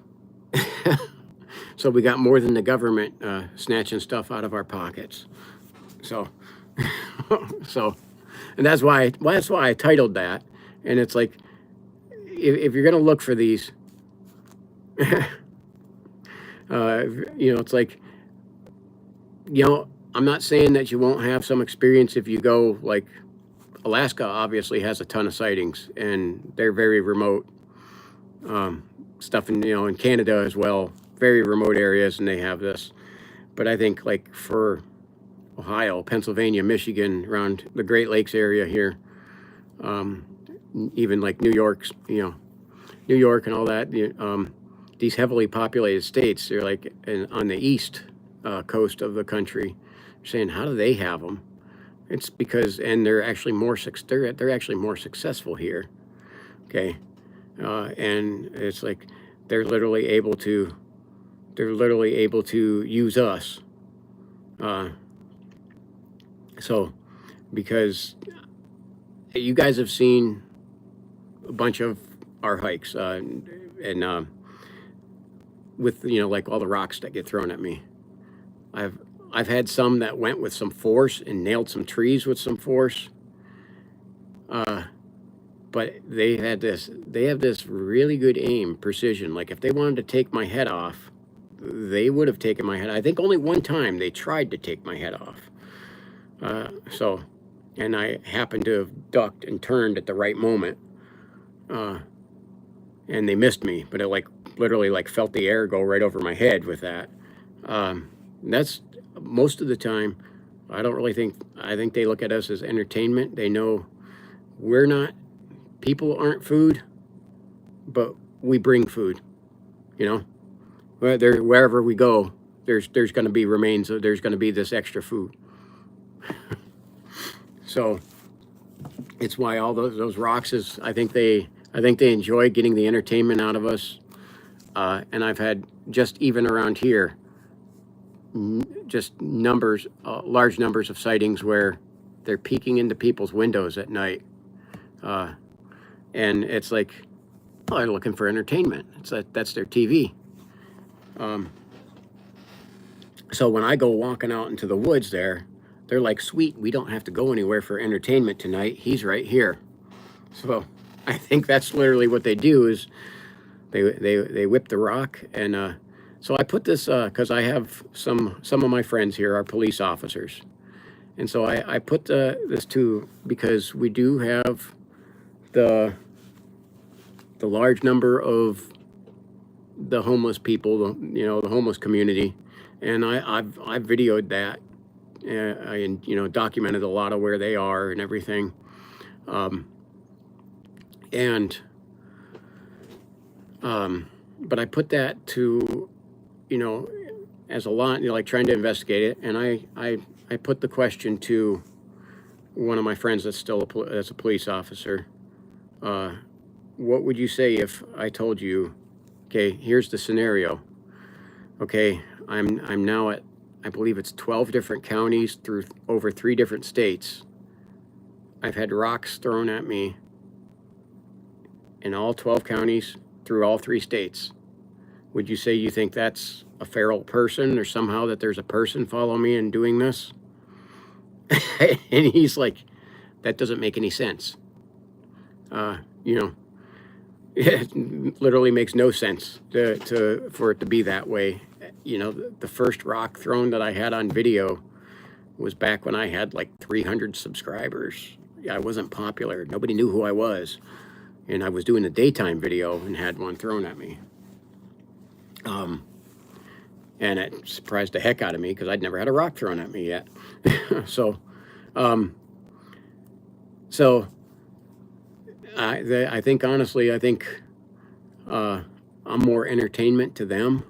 so we got more than the government snatching stuff out of our pockets. So, so, and that's why I titled that. And it's like, if you're gonna look for these, it's like, I'm not saying that you won't have some experience if you go, like, Alaska obviously has a ton of sightings, and they're very remote. Stuff in Canada as well, very remote areas, and they have this. But I think like for Ohio, Pennsylvania, Michigan, around the Great Lakes area here, even like New York and all that, these heavily populated states, they're like on the east coast of the country, saying how do they have them? It's because, and they're actually they're actually more successful here. Okay, and it's like they're literally able to use us. So because you guys have seen a bunch of our hikes, and with like all the rocks that get thrown at me, I've had some that went with some force and nailed some trees with some force. But they have this really good aim, precision. Like if they wanted to take my head off, they would have taken my head. I think only one time they tried to take my head off. And I happened to have ducked and turned at the right moment. And they missed me, but it like literally like felt the air go right over my head with that. That's most of the time. I think they look at us as entertainment. They know people aren't food, but we bring food, wherever we go, there's going to be remains, there's going to be this extra food. So it's why all those rocks I think they enjoy getting the entertainment out of us. And I've had just even around here, just large numbers of sightings where they're peeking into people's windows at night. And it's like, oh, they're looking for entertainment. That's their TV. So when I go walking out into the woods there, they're like, sweet, we don't have to go anywhere for entertainment tonight. He's right here. So I think that's literally what they do is they whip the rock. And so I put this because I have some of my friends here are police officers. And so I put this too because we do have the large number of the homeless people, the homeless community, and I've videoed that, I documented a lot of where they are and everything, but I put that to, as a lot, like trying to investigate it, and I put the question to one of my friends that's a police officer. What would you say if I told you, okay, here's the scenario. Okay, I'm now at, I believe it's 12 different counties through over 3 different states. I've had rocks thrown at me in all 12 counties through all 3 states. Would you say you think that's a feral person or somehow that there's a person following me and doing this? And he's like, that doesn't make any sense. It literally makes no sense for it to be that way. The first rock thrown that I had on video, was back when I had like 300 subscribers. I wasn't popular. Nobody knew who I was. And I was doing a daytime video and had one thrown at me. And it surprised the heck out of me because I'd never had a rock thrown at me yet. So, so I think honestly, I think I'm more entertainment to them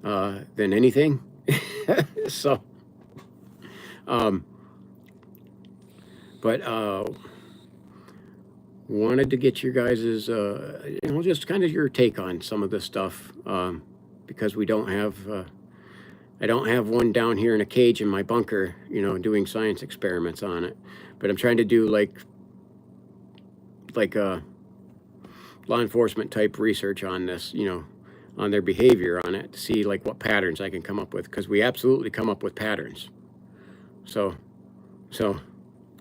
than anything. So, but wanted to get your guys's, just kind of your take on some of this stuff, because we don't have, I don't have one down here in a cage in my bunker, doing science experiments on it. But I'm trying to do like law enforcement type research on this, on their behavior on it, to see like what patterns I can come up with, because we absolutely come up with patterns. So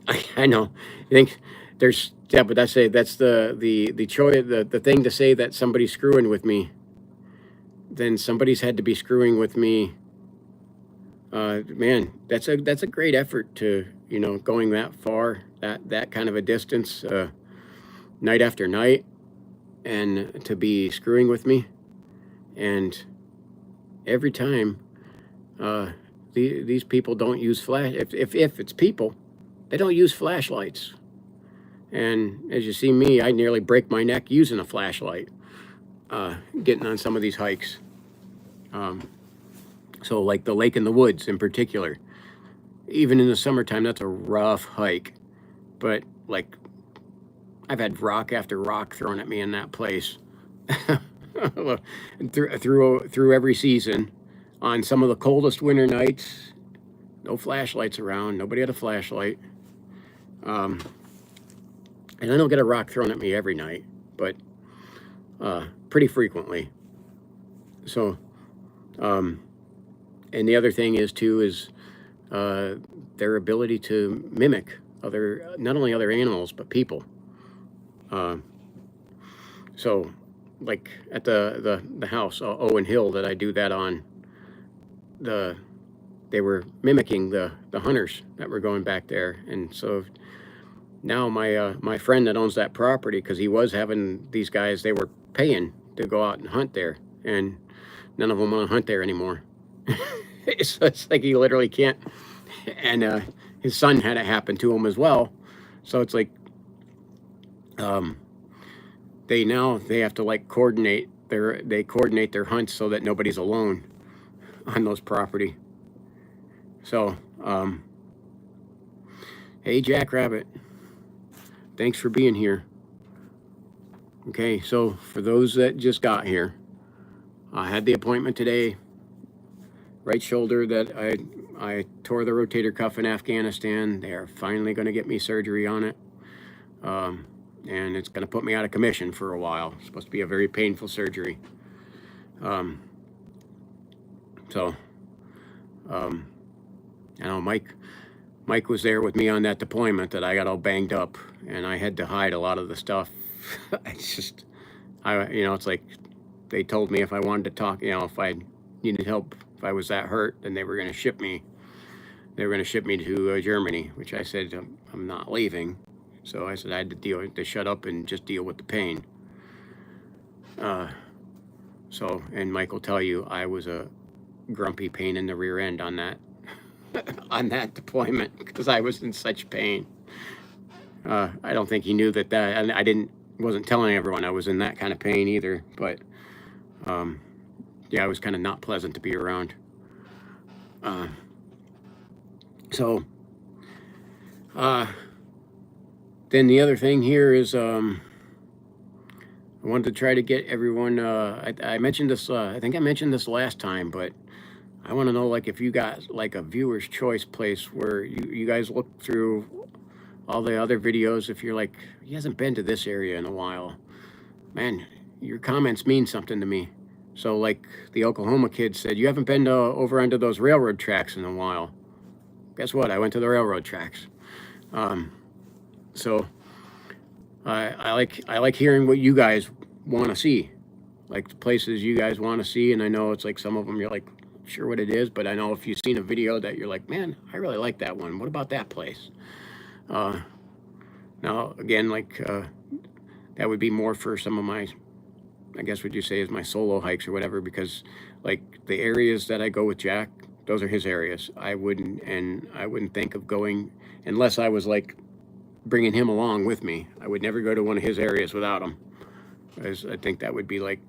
I know, I think there's, yeah, but that's the choice, the thing to say that somebody's screwing with me, then somebody's had to be screwing with me. Man, that's a great effort to, going that far, that kind of a distance, night after night, and to be screwing with me. And every time, these people don't use flash. If it's people, they don't use flashlights. And as you see me, I nearly break my neck using a flashlight, getting on some of these hikes. So like the lake in the woods in particular, even in the summertime, that's a rough hike. But like, I've had rock after rock thrown at me in that place through every season. On some of the coldest winter nights, no flashlights around, nobody had a flashlight. And I don't get a rock thrown at me every night, but pretty frequently. So, and the other thing is too, is their ability to mimic not only other animals, but people. So like at the house, Owen Hill, that I do that on, they were mimicking the hunters that were going back there. And so now my friend that owns that property, because he was having these guys, they were paying to go out and hunt there, and none of them want to hunt there anymore. So it's like he literally can't. And his son had it happen to him as well. So it's like they have to like coordinate their hunts so that nobody's alone on those property. So hey, Jackrabbit, thanks for being here. Okay, so for those that just got here, I had the appointment today. Right shoulder that I tore the rotator cuff in Afghanistan. They are finally going to get me surgery on it. And it's going to put me out of commission for a while. It's supposed to be a very painful surgery. I know Mike was there with me on that deployment that I got all banged up, and I had to hide a lot of the stuff. It's like they told me if I wanted to talk, if I needed help, if I was that hurt, then they were going to ship me. They were going to ship me to Germany, which I said I'm not leaving. So I said I had to shut up and just deal with the pain. And Mike will tell you I was a grumpy pain in the rear end on that on that deployment, because I was in such pain. I don't think he knew that and I wasn't telling everyone I was in that kind of pain either, but yeah, it was kind of not pleasant to be around. Then the other thing here is I wanted to try to get everyone, I mentioned this, I think I mentioned this last time, but I want to know, like, if you got like a viewer's choice place where you guys look through all the other videos. If you're like, he hasn't been to this area in a while, man, your comments mean something to me. So like the Oklahoma kid said, you haven't been over onto those railroad tracks in a while. Guess what? I went to the railroad tracks. So I like hearing what you guys want to see, like the places you guys want to see. And I know it's like some of them you're like, sure what it is, but I know if you've seen a video that you're like, man, I really like that one. What about that place? Now, again, like that would be more for some of my, I guess what you say is my solo hikes or whatever, because like the areas that I go with Jack, those are his areas. I wouldn't think of going unless I was like bringing him along with me. I would never go to one of his areas without him, because I think that would be like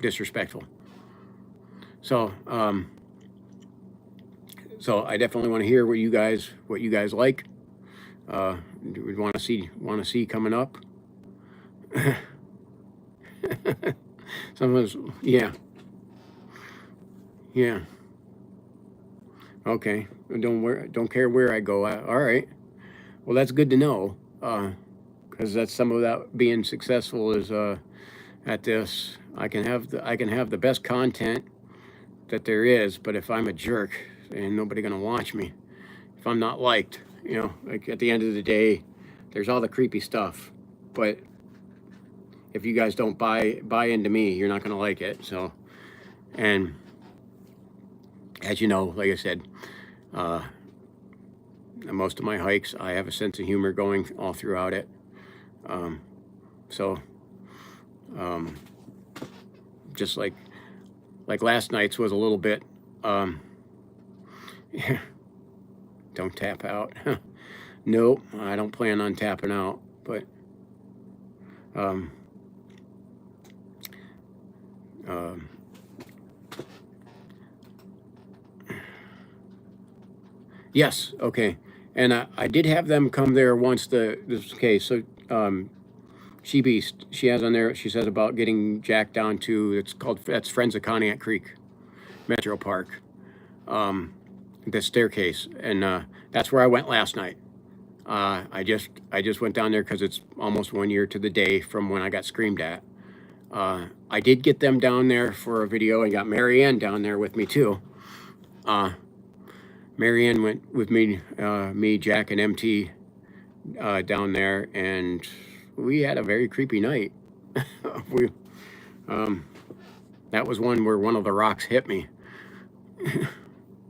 disrespectful. So, so I definitely want to hear what you guys like. We want to see coming up. Some of us, yeah. Okay, don't care where I go. All right. Well, that's good to know, because that's some of that being successful is at this. I can have the best content that there is, but if I'm a jerk, ain't nobody gonna watch me. If I'm not liked, like at the end of the day, there's all the creepy stuff, but if you guys don't buy into me, you're not gonna like it. So, and as you know, like I said, most of my hikes, I have a sense of humor going all throughout it. So, just like last night's was a little bit, yeah, don't tap out. Nope, I don't plan on tapping out, but, yes, okay. And I did have them come there once. Okay, so She Beast, she has on there, she says about getting Jack down to, that's Friends of Conneaut Creek, Metro Park, the staircase. And that's where I went last night. I just went down there because it's almost 1 year to the day from when I got screamed at. I did get them down there for a video and got Marianne down there with me too. Marianne went with me, Jack, and MT down there, and we had a very creepy night. That was one where one of the rocks hit me.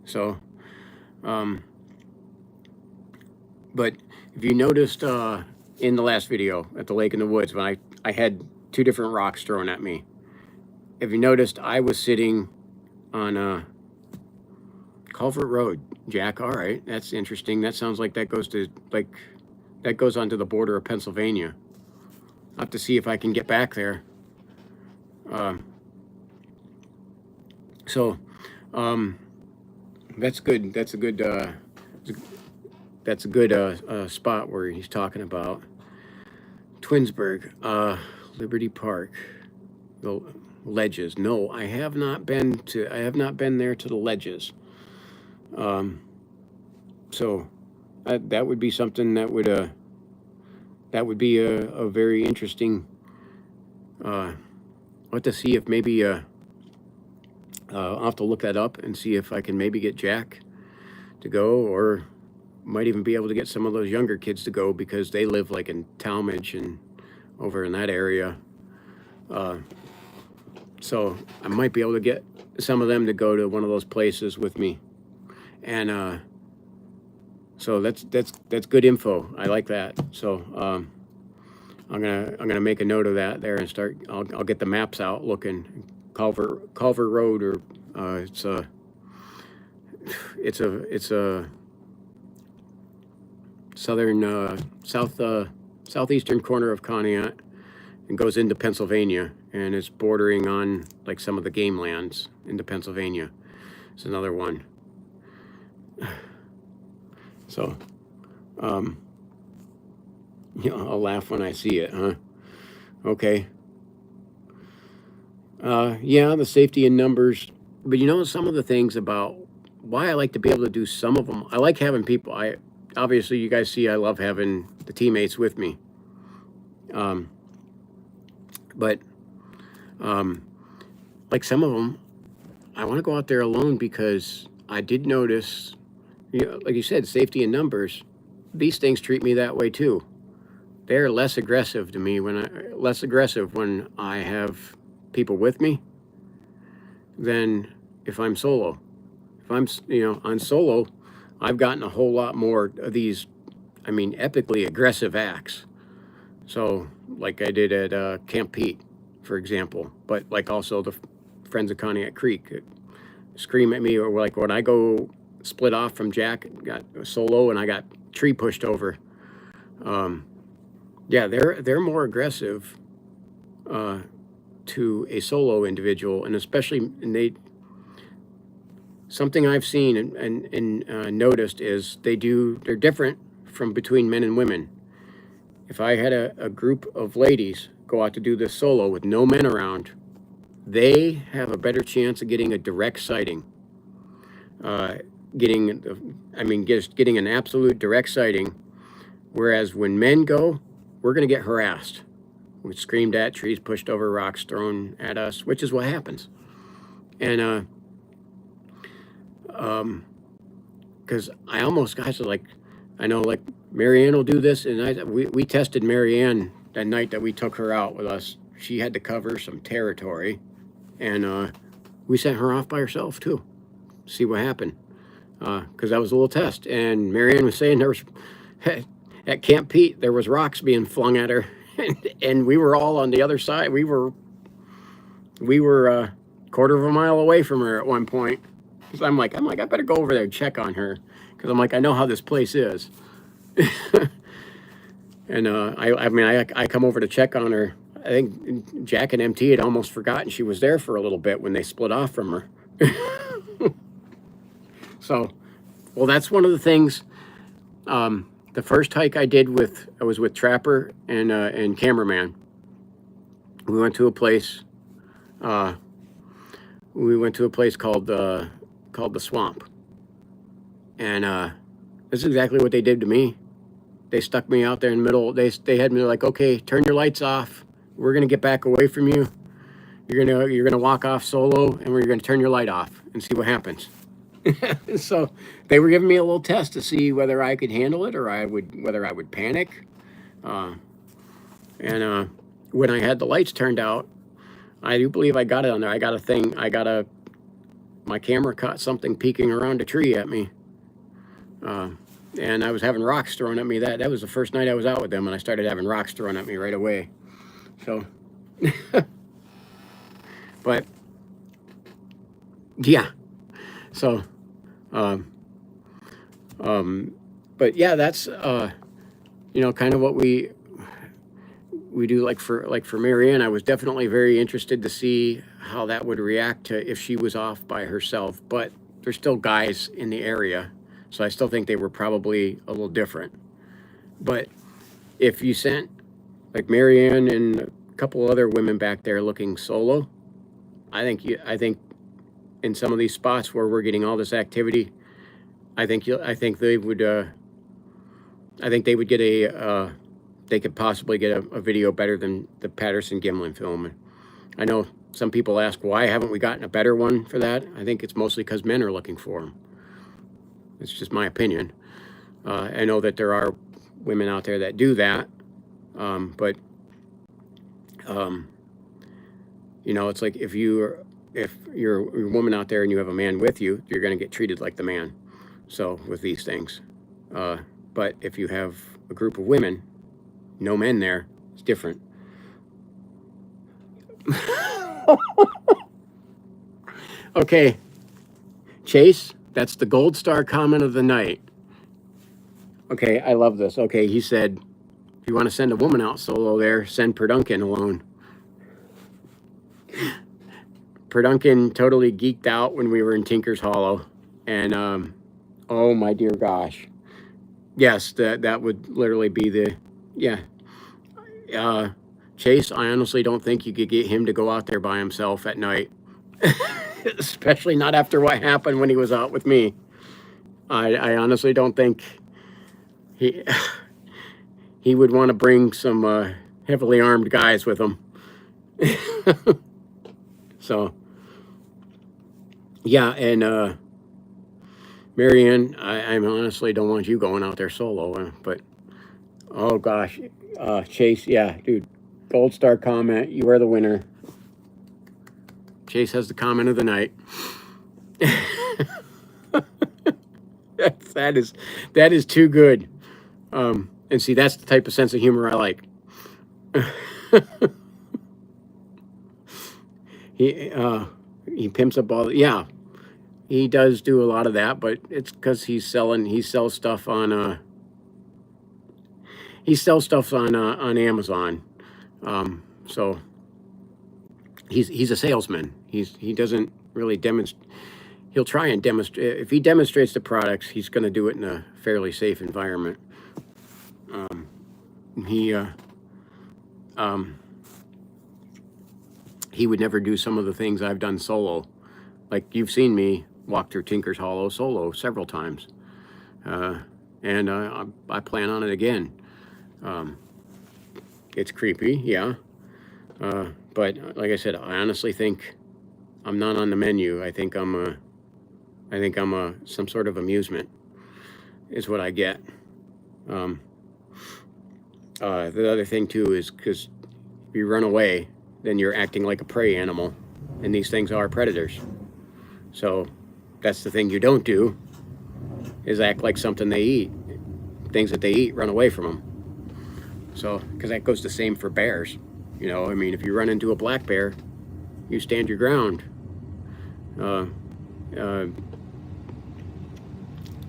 So, but if you noticed in the last video at the lake in the woods, when I had 2 different rocks thrown at me. If you noticed, I was sitting on Culvert Road. Jack, all right, that's interesting. That sounds like that goes onto the border of Pennsylvania. I'll have to see if I can get back there. So, that's good. That's a good spot where he's talking about Twinsburg, Liberty Park, the ledges. No, I have not been there to the ledges. So that would be something that would be a very interesting. I'll have to see if maybe I'll have to look that up and see if I can maybe get Jack to go, or might even be able to get some of those younger kids to go, because they live like in Talmadge and over in that area. So I might be able to get some of them to go to one of those places with me. And so that's good info. I like that. So I'm gonna make a note of that there and start. I'll get the maps out looking. Culver Road, or it's a southeastern corner of Conneaut, and goes into Pennsylvania, and it's bordering on like some of the game lands into Pennsylvania. It's another one. So, I'll laugh when I see it, huh? Okay. Yeah, the safety in numbers. But some of the things about why I like to be able to do some of them. I like having people. Obviously, you guys see I love having the teammates with me. But like some of them, I want to go out there alone, because I did notice, like you said, safety in numbers. These things treat me that way too. They're less aggressive to me when I have people with me than if I'm solo. If I'm, on solo, I've gotten a whole lot more of these, epically aggressive acts. So, like I did at Camp Pete, for example, but like also the friends of Conneaut Creek scream at me, or like when I go split off from Jack, got solo, and I got tree pushed over. Yeah, they're more aggressive to a solo individual, and especially something I've seen and noticed is they're different from between men and women. If I had a group of ladies go out to do this solo with no men around, they have a better chance of getting a direct sighting. Getting an absolute direct sighting. Whereas when men go, we're going to get harassed. We're screamed at, trees pushed over, rocks thrown at us, which is what happens. And because I almost got to, like, I know, like, Marianne will do this, and we tested Marianne that night that we took her out with us. She had to cover some territory, and we sent her off by herself too, see what happened, because that was a little test. And Marianne was saying there was at Camp Pete there was rocks being flung at her, and we were all on the other side. We were a quarter of a mile away from her at one point. So I'm like, I better go over there and check on her, because I'm like, I know how this place is. And I come over to check on her. I think Jack and MT had almost forgotten she was there for a little bit when they split off from her. So, well, that's one of the things. The first hike I did I was with Trapper and cameraman. We went to a place. Called the Swamp, and this is exactly what they did to me. They stuck me out there in the middle. They had me like, okay, turn your lights off. We're gonna get back away from you. You're gonna walk off solo, and we're gonna turn your light off and see what happens. So they were giving me a little test to see whether I could handle it, or whether I would panic. And when I had the lights turned out, I do believe I got it on there. I got a thing. My camera caught something peeking around a tree at me. And I was having rocks thrown at me. That was the first night I was out with them, and I started having rocks thrown at me right away. So, but yeah. So, but yeah, that's kind of what we do. Like for Marianne, I was definitely very interested to see how that would react to if she was off by herself. But there's still guys in the area, so I still think they were probably a little different. But if you sent like Marianne and a couple other women back there looking solo, I think in some of these spots where we're getting all this activity, I think they would get they could possibly get a video better than the Patterson Gimlin film. I know some people ask, why haven't we gotten a better one for that? I think it's mostly because men are looking for them. It's just my opinion. I know that there are women out there that do that, but it's like if you're a woman out there and you have a man with you, you're going to get treated like the man. So with these things, but if you have a group of women, no men there, it's different. Okay, Chase, that's the gold star comment of the night. Okay, I love this. Okay, he said, if you want to send a woman out solo there, send Perduncan alone. Perduncan totally geeked out when we were in Tinker's Hollow. And, oh my dear gosh. Yes, that would literally be yeah. Chase, I honestly don't think you could get him to go out there by himself at night. Especially not after what happened when he was out with me. I honestly don't think he would want to bring some heavily armed guys with him. So, yeah, and Marianne, I honestly don't want you going out there solo, but oh gosh, Chase, yeah, dude, gold star comment, you are the winner. Chase has the comment of the night. That is too good. And see, that's the type of sense of humor I like. he he pimps up all. Yeah, he does do a lot of that, but it's because he sells stuff on on Amazon. So he's a salesman. He doesn't really demonstrate. He'll try and demonstrate. If he demonstrates the products, he's going to do it in a fairly safe environment. He he would never do some of the things I've done solo. Like you've seen me walk through Tinker's Hollow solo several times, and I plan on it again. It's creepy, yeah, but like I said, I honestly think I'm not on the menu. I think I'm some sort of amusement is what I get. The other thing too is because if you run away, then you're acting like a prey animal, and these things are predators. So that's the thing you don't do, is act like something they eat. Things that they eat, run away from them. So, because that goes the same for bears. You know, I mean, if you run into a black bear, you stand your ground.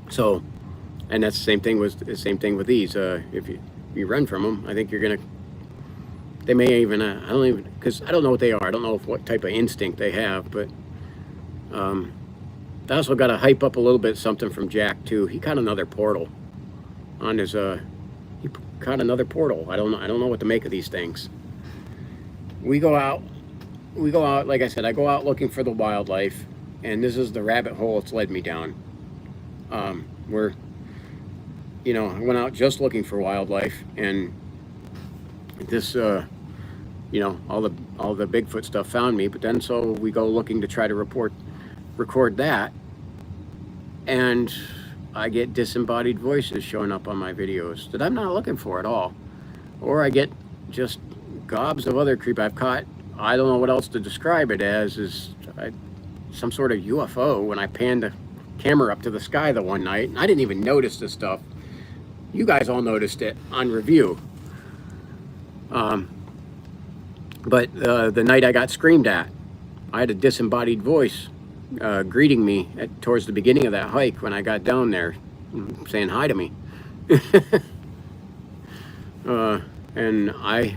So, and that's the same thing with these. If you run from them, I think you're gonna. They may even. I don't even, because I don't know what they are. I don't know what type of instinct they have, but I also got to hype up a little bit something from Jack too. He caught another portal on his. He caught another portal. I don't know what to make of these things. We go out. Like I said, I go out looking for the wildlife, and this is the rabbit hole it's led me down. Where, you know, I went out just looking for wildlife, and this, you know, all the Bigfoot stuff found me. But then, so we go looking to try to record that, and I get disembodied voices showing up on my videos that I'm not looking for at all, or I get just gobs of other creep I've caught. I don't know what else to describe it as. Some sort of UFO when I panned the camera up to the sky the one night, and I didn't even notice this stuff. You guys all noticed it on review. But the night I got screamed at, I had a disembodied voice greeting me towards the beginning of that hike when I got down there, saying hi to me. And I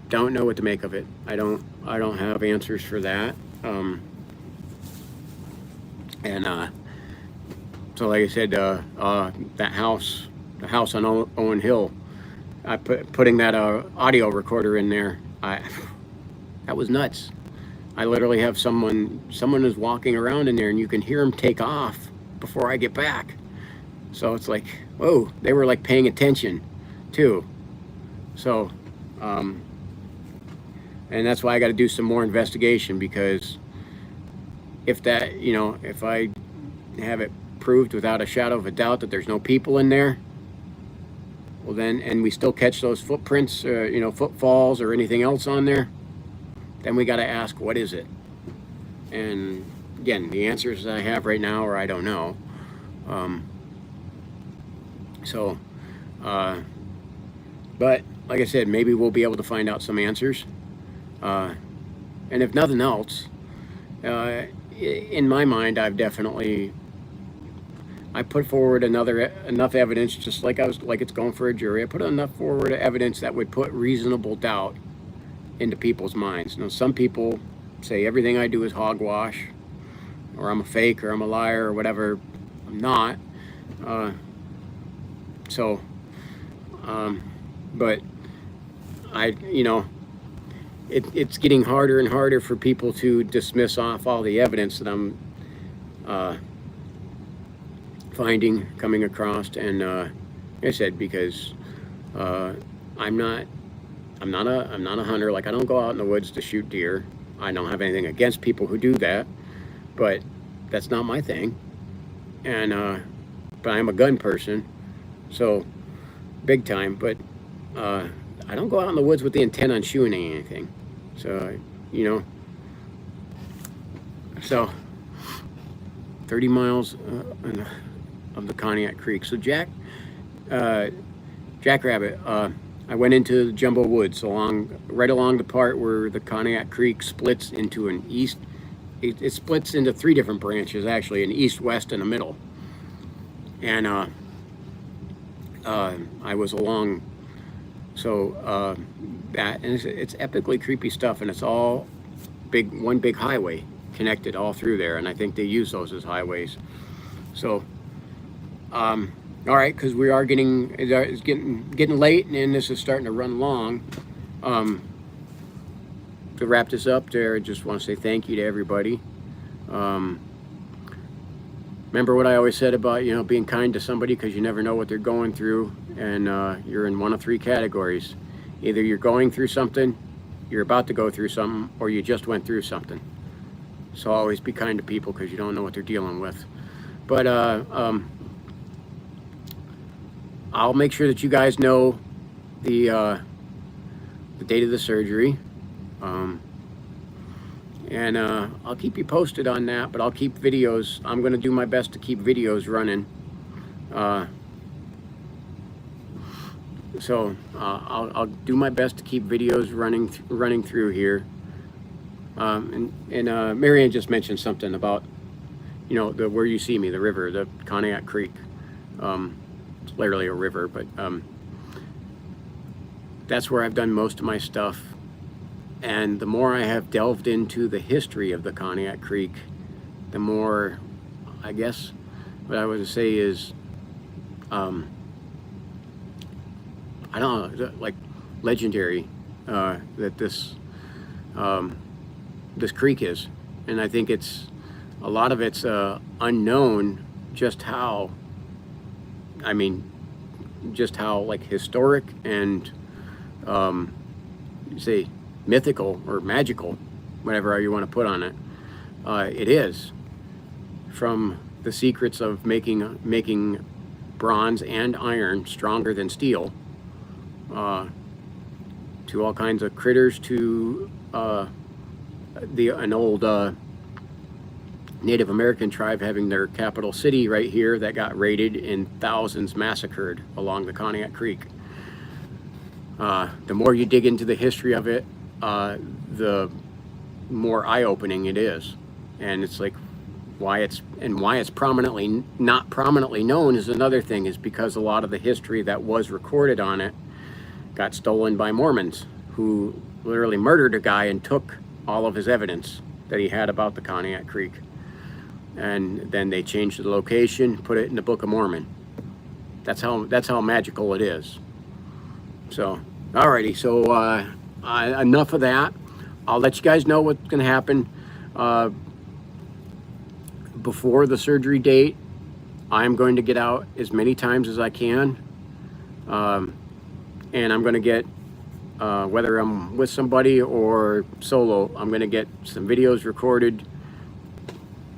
don't know what to make of it. I don't have answers for that. So like I said, that house, the house on Owen Hill, I putting that audio recorder in there. That was nuts. I literally have someone is walking around in there, and you can hear them take off before I get back. So it's like, whoa, they were like paying attention too. So, and that's why I got to do some more investigation, because if that, you know, if I have it proved without a shadow of a doubt that there's no people in there, well then, and we still catch those footprints, you know, footfalls or anything else on there, then we got to ask, what is it? And again, the answers I have right now are I don't know. But like I said, maybe we'll be able to find out some answers. And if nothing else, in my mind, I put forward enough evidence, just like it's going for a jury. I put enough forward evidence that would put reasonable doubt into people's minds. Now, some people say everything I do is hogwash, or I'm a fake, or I'm a liar, or whatever. I'm not. But you know, it's getting harder and harder for people to dismiss off all the evidence that I'm coming across, and like I said, because I'm not a hunter. Like, I don't go out in the woods to shoot deer. I don't have anything against people who do that, but that's not my thing. And but I'm a gun person, so big time. But I don't go out in the woods with the intent on shooting anything. So, you know, so 30 miles of the Conneaut Creek. So Jackrabbit, I went into the Jumbo Woods right along the part where the Conneaut Creek splits into an east. It splits into 3 different branches, actually, an east, west, and a middle. And I was along, so and it's epically creepy stuff, and it's all one big highway connected all through there, and I think they use those as highways. So, all right, because we are it's getting late, and this is starting to run long. To wrap this up there, I just want to say thank you to everybody. Remember what I always said about, being kind to somebody, because you never know what they're going through, and you're in one of 3 categories. Either you're going through something, you're about to go through something, or you just went through something. So always be kind to people, because you don't know what they're dealing with. But I'll make sure that you guys know the date of the surgery. And I'll keep you posted on that, but I'll keep videos. I'm going to do my best to keep videos running. So I'll do my best to keep videos running through here. And Marianne just mentioned something about, where you see me, the river, the Conneaut Creek. It's literally a river, but that's where I've done most of my stuff. And the more I have delved into the history of the Conneaut Creek, the more, I guess, what I would say is, I don't know, like legendary that this creek is. And I think a lot of it's unknown just how like historic and say mythical or magical, whatever you want to put on it, it is. From the secrets of making bronze and iron stronger than steel, to all kinds of critters, to an old Native American tribe having their capital city right here that got raided and thousands massacred along the Conneaut Creek. The more you dig into the history of it, the more eye-opening it is. And it's like why it's not prominently known is another thing, is because a lot of the history that was recorded on it got stolen by Mormons, who literally murdered a guy and took all of his evidence that he had about the Conneaut Creek. And then they changed the location, put it in the Book of Mormon. That's how magical it is. So, alrighty, so enough of that. I'll let you guys know what's going to happen before the surgery date. I'm going to get out as many times as I can, and I'm going to get, whether I'm with somebody or solo, I'm going to get some videos recorded,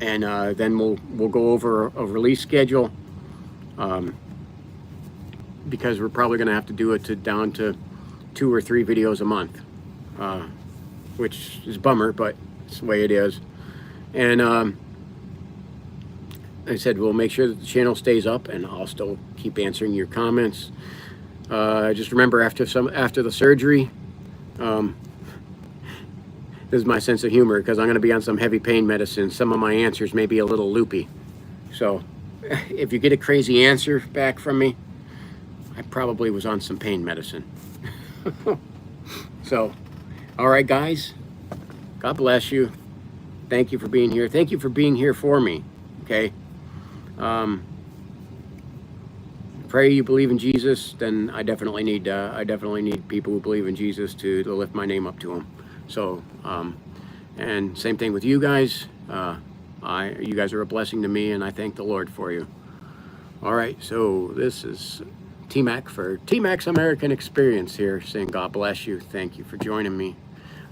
and then we'll go over a release schedule, because we're probably going to have to do it down to 2 or 3 videos a month, which is a bummer, but it's the way it is. And I said we'll make sure that the channel stays up, and I'll still keep answering your comments. Just remember, after the surgery, this is my sense of humor, because I'm going to be on some heavy pain medicine. Some of my answers may be a little loopy, so if you get a crazy answer back from me, I probably was on some pain medicine. So, all right, guys, God bless you. Thank you for being here. Thank you for being here for me. Okay. Pray you believe in Jesus. Then I definitely need people who believe in Jesus to lift my name up to him. So, and same thing with you guys. You guys are a blessing to me, and I thank the Lord for you. All right. So this is T-Mac for T-Mac's American Experience here, saying God bless you. Thank you for joining me.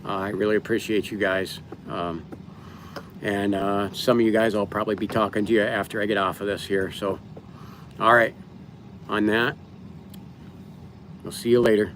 I really appreciate you guys. And some of you guys I'll probably be talking to you after I get off of this here. So, all right, on that, we'll see you later.